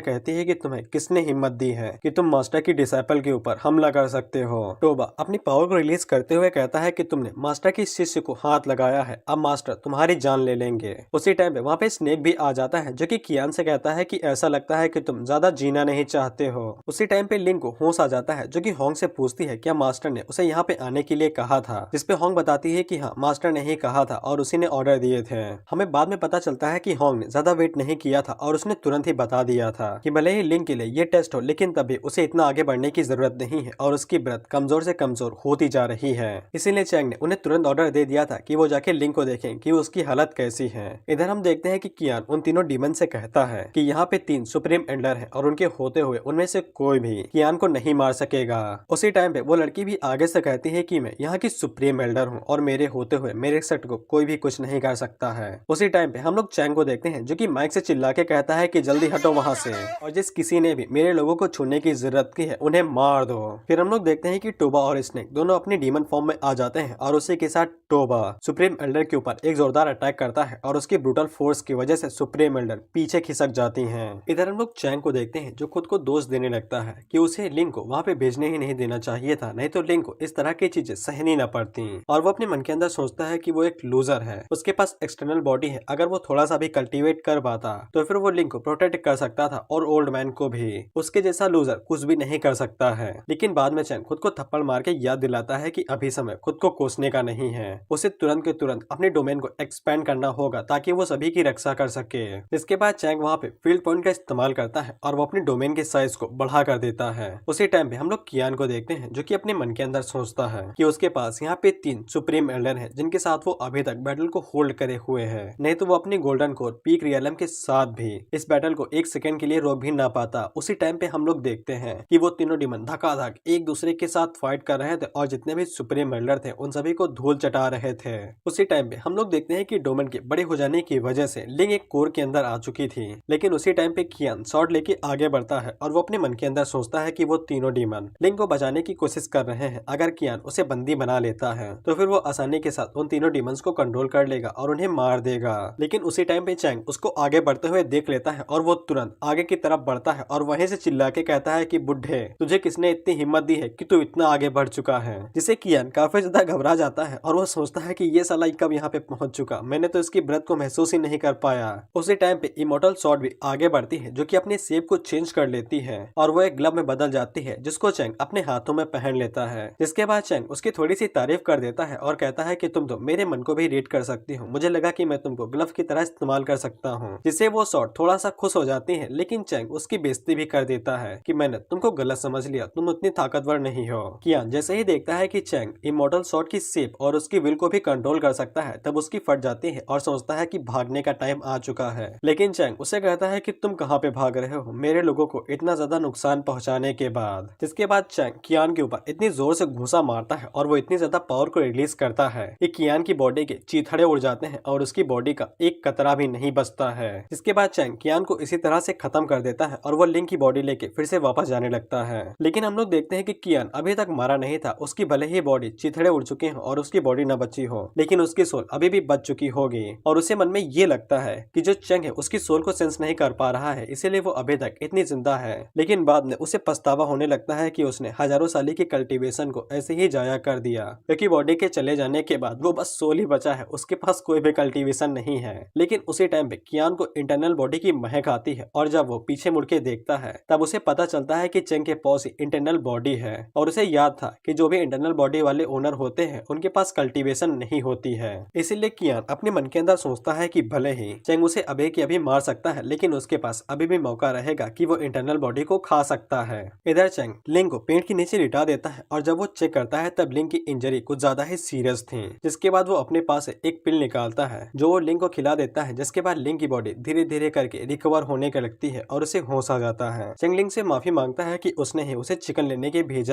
कहती है कि तुम्हें किसने हिम्मत दी है कि तुम मास्टर की डिसाइपल के ऊपर हमला कर सकते हो। टोबा अपनी पावर को रिलीज करते हुए कहता है कि तुमने मास्टर की शिष्य को हाथ लगाया है, अब मास्टर तुम्हारी जान ले लेंगे। उसी टाइम पे वहाँ पे स्नेक भी आ जाता है जो कि कियान से कहता है कि ऐसा लगता है कि तुम ज्यादा जीना नहीं चाहते हो। उसी टाइम पे लिंक को होश आ जाता है जो कि होंग से पूछती है क्या मास्टर ने उसे यहाँ पे आने के लिए कहा था। जिसपे होंग बताती है कि हाँ मास्टर ने ही कहा था और उसी ने ऑर्डर दिए थे। हमें बाद में पता चलता है कि होंग ने ज्यादा वेट नहीं किया था और उसने तुरंत ही बता दिया था कि भले ही लिंक के लिए ये टेस्ट हो लेकिन तभी उसे इतना आगे बढ़ने की जरूरत नहीं है और उसकी ब्रत कमजोर से कमजोर होती जा रही है। इसीलिए चैंग ने उन्हें तुरंत ऑर्डर दे दिया था कि वो जाके लिंग को देखें कि उसकी हालत कैसी है। इधर हम देखते हैं कि कियान उन तीनों डीमन से कहता है कि यहाँ पे 3 सुप्रीम एल्डर हैं और उनके होते हुए उनमें से कोई भी कियान को नहीं मार सकेगा। उसी टाइम पे वो लड़की भी आगे से कहती है कि मैं यहाँ की सुप्रीम एल्डर हूँ और मेरे होते हुए मेरे सेट को कोई भी कुछ नहीं कर सकता है। उसी टाइम पे हम लोग चैंग को देखते हैं जो कि माइक से चिल्ला के कहता है कि जल्दी हटो वहां से, और जिस किसी ने भी मेरे लोगों को छूने की जरूरत की है उन्हें मार दो। फिर हम लोग देखते हैं कि टोबा और स्नेक दोनों अपनी डीमन फॉर्म में आ जाते हैं और उसी के साथ टोबा सुप्रीम एल्डर के ऊपर एक जोरदार अटैक करता है और उसकी ब्रूटल फोर्स की वजह से सुप्रीम एल्डर पीछे खिसक जाती हैं। इधर हम लोग चैंग को देखते हैं जो खुद को दोष देने लगता है कि उसे लिंग को वहां पे भेजने ही नहीं देना चाहिए था, नहीं तो लिंग को इस तरह की चीजें सहनी न पड़ती। और वो अपने मन के अंदर सोचता है कि वो एक लूजर है, उसके पास एक्सटर्नल बॉडी है, अगर वो थोड़ा सा भी कल्टीवेट कर पाता तो फिर वो लिंग को प्रोटेक्ट कर सकता था और ओल्ड मैन को भी। उसके जैसा लूजर कुछ भी नहीं कर सकता है। लेकिन बाद में चैंग खुद को थप्पड़ मार के याद दिलाता है कि अभी समय खुद को कोसने का नहीं है, उसे तुरंत के तुरंत अपने डोमेन को एक्सपेंड करना होगा ताकि वो सभी की रक्षा कर सके। इसके बाद चैंग वहाँ पे फील्ड पॉइंट का इस्तेमाल करता है और वो अपने डोमेन के साइज को बढ़ा कर देता है। उसी टाइम पे हम लोग कियान को देखते हैं जो कि अपने मन के अंदर सोचता है कि उसके पास यहाँ पे 3 सुप्रीम एल्डर हैं जिनके साथ वो अभी तक बैटल को होल्ड करे हुए है, नहीं तो वो अपनी गोल्डन कोर पीक रियलम के साथ भी इस बैटल को एक सेकंड के लिए रोक भी ना पाता। उसी टाइम पे हम लोग देखते हैं कि वो तीनों डीमन धकाधक एक दूसरे के साथ फाइट कर रहे थे और जितने भी सुप्रीम एल्डर थे उन सभी को धूल चटा रहे थे। उसी टाइम पे हम लोग देखते हैं कि डोमेन के बड़े हो जाने की वजह से लिंग एक कोर के अंदर आ चुकी थी। लेकिन उसी टाइम पे कियान शॉट लेके आगे बढ़ता है और वो अपने मन के अंदर सोचता है कि वो तीनों डीमन लिंग को बचाने की कोशिश कर रहे हैं। अगर कियान उसे बंदी बना लेता है तो फिर वो आसानी के साथ उन तीनों डीमंस को कंट्रोल कर लेगा और उन्हें मार देगा। लेकिन उसी टाइम पे चैंग उसको आगे बढ़ते हुए देख लेता है और वो तुरंत आगे की तरफ बढ़ता है और वहीं से चिल्ला के कहता है कि बुढ़े, तुझे किसने इतनी हिम्मत दी है कि तू इतना आगे बढ़ चुका है। जिसे कियान काफी ज्यादा घबरा जाता है और वो सोचता है कि ये साला कब यहाँ पे पहुंच चुका, मैंने तो इसकी ब्रत को महसूस ही नहीं कर पाया। उसी टाइम पे इमोर्टल स्वॉर्ड भी आगे बढ़ती है जो कि अपने शेप को चेंज कर लेती है और वो एक ग्लव में बदल जाती है जिसको चैंग अपने हाथों में पहन लेता है। जिसके बाद चैंग उसकी थोड़ी सी तारीफ कर देता है और कहता है कि तुम तो मेरे मन को भी रीड कर सकती हो, मुझे लगा कि मैं तुमको ग्लव की तरह इस्तेमाल कर सकता हूँ। जिससे वो स्वॉर्ड थोड़ा सा खुश हो जाती है, लेकिन चैंग उसकी बेइज्जती भी कर देता है कि मैंने तुमको गलत समझ लिया, तुम उतनी ताकतवर नहीं हो। कियान जैसे ही देखता है कि चैंग इमोर्टल स्वॉर्ड की शेप और उसकी विल को भी कंट्रोल कर सकता है तब उसकी फट जाती है और सोचता है कि भागने का टाइम आ चुका है। लेकिन चैंग उसे कहता है कि तुम कहाँ पे भाग रहे हो मेरे लोगों को इतना ज्यादा नुकसान पहुंचाने के बाद। जिसके बाद चैंग कियान के ऊपर इतनी जोर से घूंसा मारता है और वो इतनी ज्यादा पावर को रिलीज करता है कि कियान की बॉडी के चीथड़े उड़ जाते हैं और उसकी बॉडी का एक कतरा भी नहीं बचता है। जिसके बाद चैंग कियान को इसी तरह से खत्म कर देता है और वो लिंग की बॉडी लेके फिर से वापस जाने लगता है। लेकिन हम लोग देखते हैं कि कियान अभी तक मारा नहीं था, उसकी भले ही बॉडी चीथड़े उड़ चुके हो और उसकी बॉडी न बची हो, लेकिन उसकी सोल अभी भी बच चुकी होगी और उसे मन में ये लगता है कि जो चैंग है उसकी सोल को सेंस नहीं कर पा रहा है, इसीलिए वो अभी तक इतनी जिंदा है। लेकिन बाद में उसे पछतावा होने लगता है कि उसने हजारों साल की कल्टीवेशन को ऐसे ही जाया कर दिया, क्योंकि बॉडी के चले जाने के बाद वो बस सोल ही बचा है, उसके पास कोई भी कल्टीवेशन नहीं है। लेकिन उसी टाइम पे कियान को इंटरनल बॉडी की महक आती है और जब वो पीछे मुड़ के देखता है तब उसे पता चलता है कि चैंग के पास इंटरनल बॉडी है और उसे याद था कि जो भी इंटरनल बॉडी वाले ओनर होते हैं उनके पास कल्टीवेशन नहीं होती है। इसीलिए कियान अपने मन के अंदर सोचता है कि भले ही चैंग उसे अभी के अभी मार सकता है, लेकिन उसके पास अभी भी मौका रहेगा कि वो इंटरनल बॉडी को खा सकता है। इधर चैंग लिंग को पेड़ के नीचे लिटा देता है और जब वो चेक करता है तब लिंग की इंजरी कुछ ज्यादा ही सीरियस थी। जिसके बाद वो अपने पास से एक पिल निकालता है जो वो लिंग को खिला देता है। जिसके बाद लिंग की बॉडी धीरे धीरे करके रिकवर होने के लगती है और उसे होश आ जाता है। चैंग लिंग से माफी मांगता है कि उसने ही उसे चिकन लेने के भेज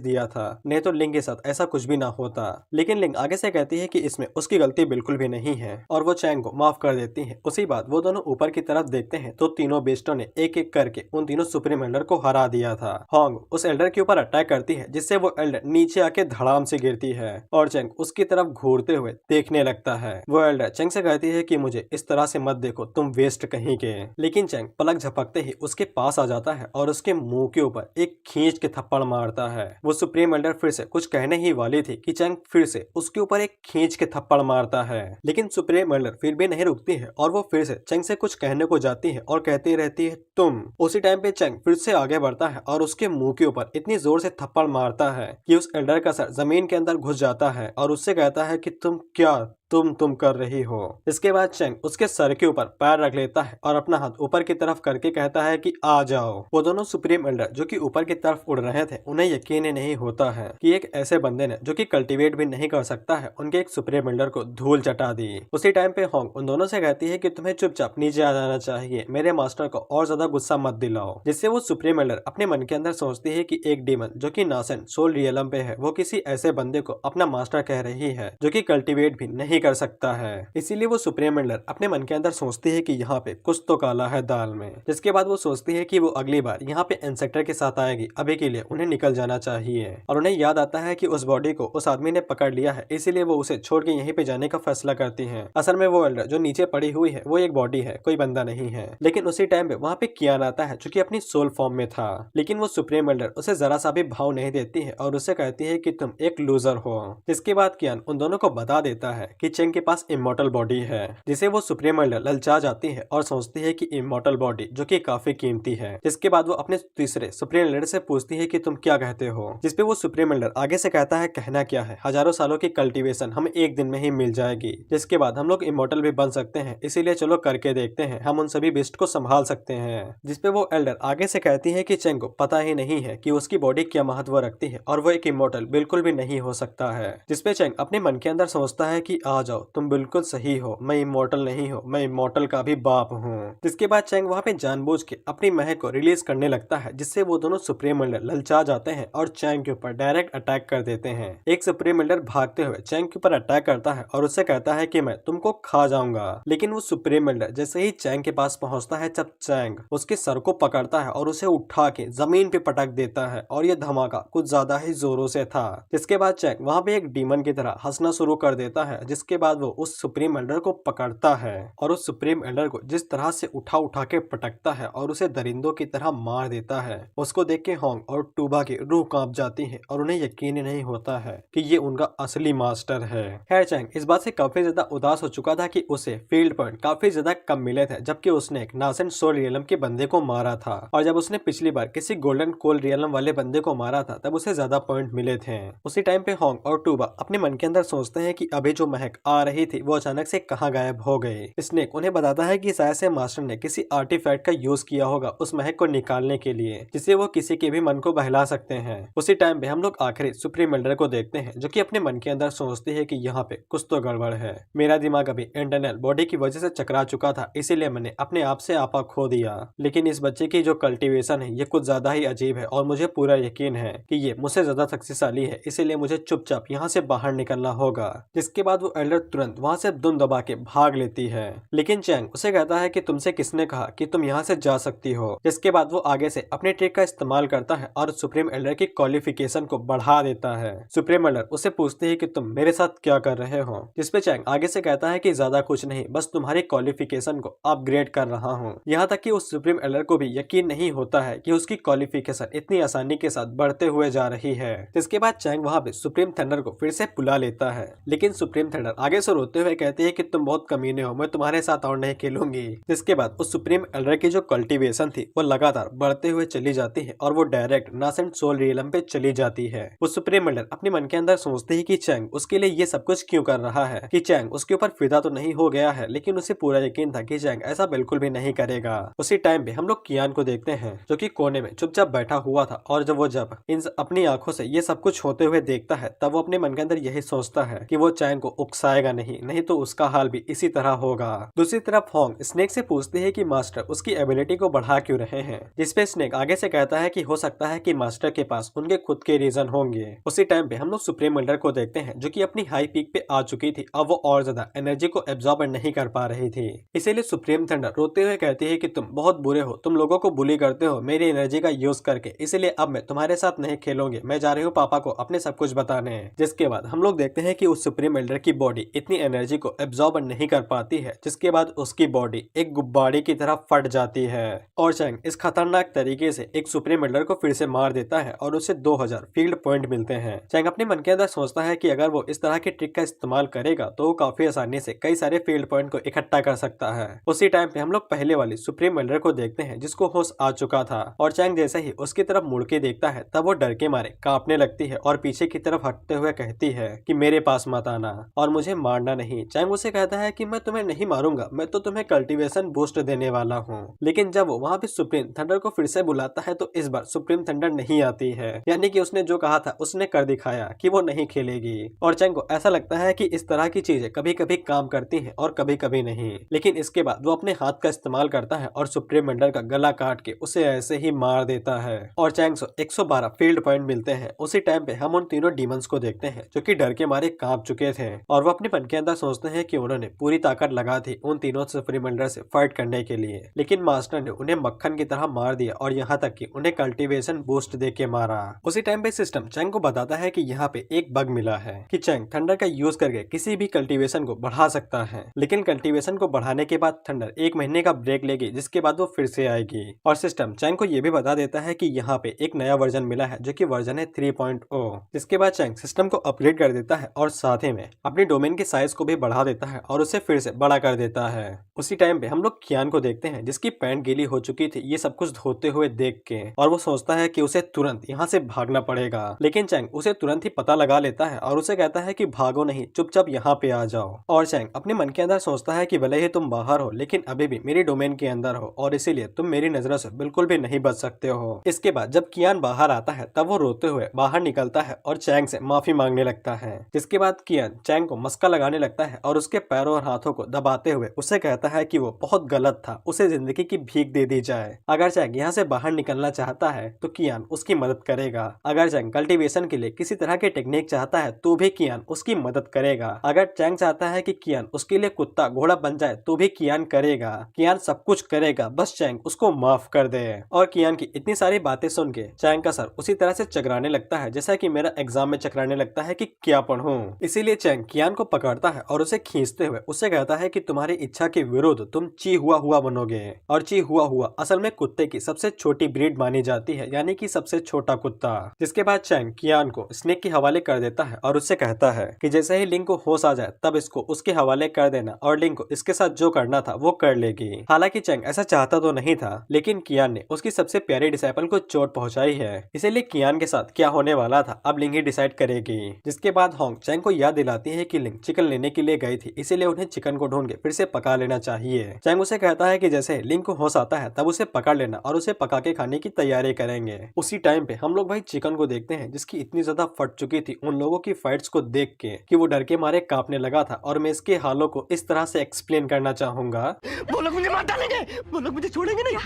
दिया था, नहीं तो लिंग के साथ ऐसा कुछ भी ना होता। लेकिन लिंग आगे से कहती है कि इसमें उसकी गलती बिल्कुल भी नहीं है और वो चैंग को माफ कर देती है। उसी बात वो दोनों ऊपर की तरफ देखते हैं तो तीनों बेस्टों ने एक एक करके उन तीनों सुप्रीम एल्डर को हरा दिया था। होंग उस एल्डर के ऊपर अटैक करती है जिससे वो एल्डर नीचे आके धड़ाम से गिरती है और चैंग उसकी तरफ घूरते हुए देखने लगता है। वो एल्डर चैंग से कहती है कि मुझे इस तरह से मत देखो, तुम वेस्ट कहीं के। लेकिन चैंग पलक झपकते ही उसके पास आ जाता है और उसके मुंह के ऊपर एक खींच के थप्पड़ मारता है। वो सुप्रीम एल्डर फिर से कुछ कहने ही वाली थी कि चैंग फिर से उसके ऊपर एक खींच के थप्पड़ मारता है, लेकिन सुप्रीम एल्डर फिर भी नहीं रुकती है और वो फिर से चैंग से कुछ कहने को जाती है और कहती रहती है तुम। उसी टाइम पे चैंग फिर से आगे बढ़ता है और उसके मुंह के ऊपर इतनी जोर से थप्पड़ मारता है कि उस एल्डर का सर जमीन के अंदर घुस जाता है और उससे कहता है कि तुम क्या तुम कर रही हो। इसके बाद चैंग उसके सर के ऊपर पैर रख लेता है और अपना हाथ ऊपर की तरफ करके कहता है कि आ जाओ। वो दोनों सुप्रीम एल्डर जो कि ऊपर की तरफ उड़ रहे थे उन्हें यकीन ही नहीं होता है कि एक ऐसे बंदे ने जो कि कल्टीवेट भी नहीं कर सकता है उनके एक सुप्रीम एल्डर को धूल चटा दी। उसी टाइम पे होंग उन दोनों से कहती है कि तुम्हें चुपचाप नीचे आ जाना चाहिए, मेरे मास्टर को और ज्यादा गुस्सा मत दिलाओ। जिससे वो सुप्रीम एल्डर अपने मन के अंदर सोचती है कि एक डीमन जो कि नासेंट सोल रियलम पे है वो किसी ऐसे बंदे को अपना मास्टर कह रही है जो कि कल्टीवेट भी नहीं कर सकता है। इसीलिए वो सुप्रीम एल्डर अपने मन के अंदर सोचती है कि यहाँ पे कुछ तो काला है दाल में। जिसके बाद वो सोचती है कि वो अगली बार यहाँ पे इंसेक्टर के साथ आएगी, अभी के लिए उन्हें निकल जाना चाहिए। और उन्हें याद आता है कि उस बॉडी को उस आदमी ने पकड़ लिया है, इसीलिए वो उसे छोड़ के यहीं पे जाने का फैसला करती है। असल में वो एल्डर जो नीचे पड़ी हुई है वो एक बॉडी है, कोई बंदा नहीं है। लेकिन उसी टाइम पे वहाँ पे कियान आता है जो कि अपनी सोल फॉर्म में था। लेकिन वो सुप्रीम एल्डर उसे जरा सा भी भाव नहीं देती है और उसे कहती है कि तुम एक लूजर हो। जिसके बाद कियान उन दोनों को बता देता है कि चेंग के पास इमोर्टल बॉडी है, जिसे वो सुप्रीम एल्डर ललचा जाती है और सोचती है कि इमोर्टल बॉडी जो कि काफी कीमती है। जिसके बाद वो अपने तीसरे सुप्रीम एल्डर से पूछती है कि तुम क्या कहते हो। जिसपे वो सुप्रीम एल्डर आगे से कहता है कहना क्या है, हजारों सालों की कल्टीवेशन हमें एक दिन में ही मिल जाएगी, जिसके बाद हम लोग इमोर्टल भी बन सकते हैं, इसीलिए चलो करके देखते हैं, हम उन सभी बिस्ट को संभाल सकते हैं। जिसपे वो एल्डर आगे से कहती है कि चेंग को पता ही नहीं है कि उसकी बॉडी क्या महत्व रखती है और वो एक इमोर्टल बिल्कुल भी नहीं हो सकता है। जिसपे चेंग अपने मन के अंदर सोचता है कि आ जाओ, तुम बिल्कुल सही हो, मैं इमोर्टल नहीं हूँ, मैं इमोर्टल का भी बाप हूँ। जिसके बाद चेंग वहाँ पे जानबूझ के अपनी महक को रिलीज करने लगता है, जिससे वो दोनों सुप्रीम एल्डर ललचा जाते हैं और चेंग के ऊपर डायरेक्ट अटैक कर देते हैं। एक सुप्रीम एल्डर भागते हुए चेंग के ऊपर अटैक करता है और उससे कहता है कि मैं तुमको खा जाऊंगा। लेकिन वो सुप्रीम एल्डर जैसे ही चेंग के पास पहुंचता है, जब चेंग उसके सर को पकड़ता है और उसे उठा के जमीन पे पटक देता है और ये धमाका कुछ ज्यादा ही जोरों से था। जिसके बाद चेंग वहाँ पे एक डीमन की तरह हंसना शुरू कर देता है। जिसके बाद वो उस सुप्रीम एल्डर को पकड़ता है और उस सुप्रीम एल्डर को जिस तरह से उठा उठा के पटकता है और उसे दरिंदों की तरह मार देता है, उसको देख के होंग और टूबा की रूह कांप जाती है और उन्हें यकीन ही नहीं होता है कि ये उनका असली मास्टर है। खैर चेंग इस बात से काफी ज्यादा उदास हो चुका था कि उसे फील्ड पॉइंट काफी ज्यादा कम मिले थे, जबकि उसने एक नासेंट सोल रियलम के बंदे को मारा था। और जब उसने पिछली बार किसी गोल्डन कोल रियलम वाले बंदे को मारा था तब उसे ज्यादा पॉइंट मिले थे। उसी टाइम पे होंग और टूबा अपने मन के अंदर सोचते हैं कि अभी जो महक आ रही थी वो अचानक से कहाँ गायब हो गई। स्नेक उन्हें बताता है कि शायद से मास्टर ने किसी आर्टिफैक्ट का यूज किया होगा उस महक को निकालने के लिए, जिससे वो किसी के भी मन को बहला सकते हैं। उसी टाइम पे हम लोग आखिरी सुप्रीम एल्डर को देखते हैं जो कि अपने मन के अंदर सोचती है कि यहाँ पे कुछ तो गड़बड़ है, मेरा दिमाग अभी इंटरनल बॉडी की वजह से चकरा चुका था, इसीलिए मैंने अपने आप से आपा खो दिया। लेकिन इस बच्चे की जो कल्टीवेशन है ये कुछ ज्यादा ही अजीब है और मुझे पूरा यकीन है कि ये मुझसे ज्यादा शक्तिशाली है, इसीलिए मुझे चुपचाप यहाँ से बाहर निकलना होगा। जिसके बाद वो एल्डर तुरंत वहाँ से दुम दबा के भाग लेती है। लेकिन चैंग उसे कहता है कि तुमसे किसने कहा कि तुम यहाँ से जा सकती हो। जिसके बाद वो आगे से अपने ट्रिक का इस्तेमाल करता है और सुप्रीम एल्डर की क्वालिफिकेशन को बढ़ा देता है। सुप्रीम एल्डर उसे पूछती है कि तुम मेरे साथ क्या कर रहे हो। जिसपे चैंग आगे से कहता है कि ज्यादा कुछ नहीं, बस तुम्हारी क्वालिफिकेशन को अपग्रेड कर रहा हूँ। यहाँ तक कि उस सुप्रीम एल्डर को भी यकीन नहीं होता है कि उसकी क्वालिफिकेशन इतनी आसानी के साथ बढ़ते हुए जा रही है। जिसके बाद चैंग वहाँ पे सुप्रीम थंडर को फिर से बुला लेता है, लेकिन सुप्रीम थंडर आगे से रोते हुए कहती है कि तुम बहुत कमीने हो, मैं तुम्हारे साथ और नहीं खेलूंगी। जिसके बाद उस सुप्रीम एल्डर की जो कल्टीवेशन थी वो लगातार बढ़ते हुए चली जाती है और वो डायरेक्ट नासेंट सोल रियलम पे चली जाती है। वो सुप्रीम एल्डर अपने मन के अंदर सोचती है कि चैंग उसके लिए ये सब कुछ क्यों कर रहा है, कि चैंग उसके ऊपर फिदा तो नहीं हो गया है, लेकिन उसे पूरा यकीन था कि चैंग ऐसा बिल्कुल भी नहीं करेगा। उसी टाइम पे हम लोग कियान को देखते हैं जो कि कोने में चुपचाप बैठा हुआ था और जब वो इन अपनी आंखों से ये सब कुछ होते हुए देखता है तब वो अपने मन के अंदर यही सोचता है कि वो चैंग को उकसाएगा नहीं तो उसका हाल भी इसी तरह होगा। दूसरी तरफ होंग स्नेक से पूछती है कि मास्टर उसकी एबिलिटी को बढ़ा क्यों रहे हैं। जिसपे स्नेक आगे से कहता है कि हो सकता है कि मास्टर के पास उनके खुद के रीजन होंगे। उसी टाइम पे हम लोग सुप्रीम एल्डर को देखते हैं जो कि अपनी हाई पीक पे आ चुकी थी, अब वो और ज्यादा एनर्जी को एब्जॉर्ब नहीं कर पा रही थी। इसीलिए सुप्रीम थंडर रोते हुए कहती है कि तुम बहुत बुरे हो, तुम लोगों को बुली करते हो मेरी एनर्जी का यूज करके, इसलिए अब मैं तुम्हारे साथ नहीं खेलूंगी, मैं जा रही हूँ पापा को अपने सब कुछ बताने। जिसके बाद हम लोग देखते हैं कि उस सुप्रीम एल्डर की बॉडी इतनी एनर्जी को एब्जॉर्ब नहीं कर पाती है, जिसके बाद उसकी बॉडी एक गुब्बारे की तरह फट जाती है और चैंग इस खतरनाक तरीके से एक सुप्रीम एल्डर को फिर से मार देता है और उसे 2000 फील्ड पॉइंट मिलते हैं। चैंग अपने मन के अंदर सोचता है कि अगर वो इस तरह के ट्रिक का इस्तेमाल करेगा तो वो काफी आसानी से कई सारे फील्ड पॉइंट को इकट्ठा कर सकता है। उसी टाइम पे हम लोग पहले वाली सुप्रीम एल्डर को देखते हैं जिसको होश आ चुका था और चैंग जैसे ही उसकी तरफ मुड़ के देखता है तब वो डर के मारे कांपने लगती है और पीछे की तरफ हटते हुए कहती है कि मेरे पास मत आना और मुझे मारना नहीं। चैंग उसे कहता है कि मैं तुम्हें नहीं मारूंगा, मैं तो तुम्हें कल्टीवेशन बूस्ट देने वाला हूँ। लेकिन जब वो वहाँ पे सुप्रीम थंडर को फिर से बुलाता है तो इस बार सुप्रीम थंडर नहीं आती है, यानी कि उसने जो कहा था उसने कर दिखाया कि वो नहीं खेलेगी। और चैंग को ऐसा लगता है कि इस तरह की चीजें कभी कभी काम करती हैं और कभी कभी नहीं। लेकिन इसके बाद वो अपने हाथ का इस्तेमाल करता है और सुप्रीम मंडल का गला काट के उसे ऐसे ही मार देता है और चैंग को 112 फील्ड पॉइंट मिलते हैं। उसी टाइम पे हम उन तीनों डीमंस को देखते हैं जो कि डर के मारे कांप चुके थे और वो अपने मन के अंदर सोचते हैं कि उन्होंने पूरी ताकत लगा थी उन तीनों सुप्रीम मंडल से फाइट करने के लिए, लेकिन मास्टर ने उन्हें मक्खन की तरह मार दिया और यहाँ तक कि उन्हें कल्टीवेशन बूस्ट दे के मारा। उसी टाइम पे सिस्टम चैंग को बताता है कि यहाँ पे एक बग मिला है कि चैंग थंडर का यूज करके किसी भी कल्टीवेशन को बढ़ा सकता है, लेकिन कल्टीवेशन को बढ़ाने के बाद थंडर 1 महीने का ब्रेक लेगी, जिसके बाद वो फिर से आएगी। और सिस्टम चैंग को ये भी बता देता है कि यहाँ पे एक नया वर्जन मिला है जो कि वर्जन है 3.0। जिसके बाद चैंग सिस्टम को अपग्रेड कर देता है और साथ ही में अपनी डोमेन के साइज को भी बढ़ा देता है और उसे फिर से बड़ा कर देता है। उसी टाइम पे हम लोग कियान को देखते हैं जिसकी पैंट गीली हो चुकी थी ये सब कुछ धोते हुए देख के, और वो सोचता है कि उसे तुरंत यहाँ से भागना पड़ेगा, लेकिन चैंग उसे तुरंत ही पता लगा लेता है और उसे कहता है कि भागो नहीं, चुपचाप यहाँ पे आ जाओ। और चैंग अपने मन के अंदर सोचता है कि भले ही तुम बाहर हो लेकिन अभी भी मेरी डोमेन के अंदर हो और इसीलिए तुम मेरी नजरों से बिल्कुल भी नहीं बच सकते हो। इसके बाद जब कियान बाहर आता है तब वो रोते हुए बाहर निकलता है और चैंग से माफी मांगने लगता है। जिसके बाद कियान चैंग को मस्का लगाने लगता है और उसके पैरों और हाथों को दबाते हुए उसे कहता है कि वो बहुत गलत था, उसे जिंदगी की भीख दे दी जाए। अगर चैंग यहाँ से बाहर निकलना चाहता है तो कियान उसकी मदद करेगा। अगर चैंग कल्टीवेशन के लिए किसी तरह के टेक्निक चाहता है तो भी कियान उसकी मदद करेगा। अगर चैंग चाहता है कि कियान उसके लिए कुत्ता घोड़ा बन जाए तो भी कियान करेगा। कियान सब कुछ करेगा, बस चैंग उसको माफ कर दे। और कियान की इतनी सारी बातें सुन के चैंग का सर उसी तरह से चकराने लगता है जैसा कि मेरा एग्जाम में चकराने लगता है कि क्या पढ़ूं। इसीलिए चैंग कियान को पकड़ता है और उसे खींचते हुए उससे कहता है कि तुम्हारी इच्छा के विरुद्ध तुम ची हुआ हुआ बनोगे। और ची हुआ हुआ असल में कुत्ते की सबसे छोटी ब्रीड मानी जाती है, यानी कि सबसे छोटा कुत्ता। जिसके बाद चैंग कियान को स्नेक के हवाले कर देता है और उससे कहता है कि जैसे ही लिंक को होश आ जाए तब इसको उसके हवाले कर देना और लिंक को इसके साथ जो करना था वो कर लेगी। हालांकि चैंग ऐसा चाहता तो नहीं था, लेकिन कियान ने उसकी सबसे प्यारे डिसाइपल को चोट पहुंचाई है, इसीलिए कियान के साथ क्या होने वाला था अब लिंक ही डिसाइड करेगी। जिसके बाद होंग चैंग को याद दिलाती है कि लिंक चिकन लेने के लिए गई थी, इसीलिए उन्हें चिकन को ढूंढ के फिर से पका लेना चाहिए। चैंग उसे कहता है कि जैसे लिंक को होश आता है तब उसे पकड़ लेना और उसे पका के खाने की तैयारी करेंगे। उसी टाइम पे हम लोग भाई चिकन को देखते हैं जिसकी इतनी ज्यादा फट चुकी थी उन लोगों की फाइट्स को देख के कि वो डर के मारे कांपने लगा था। और मैं इसके हालों को इस तरह से एक्सप्लेन करना चाहूंगा। वो लोग मुझे मार डालेंगे, वो लोग मुझे छोड़ेंगे नहीं।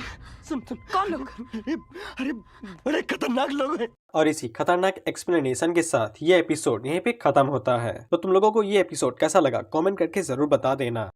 सुन सुन, कौन लोग? अरे बड़े खतरनाक लोग हैं। और इसी खतरनाक एक्सप्लेनेशन के साथ ये एपिसोड यहीं पे खत्म होता है। तो तुम लोगों को ये एपिसोड कैसा लगा कमेंट करके जरूर बता देना।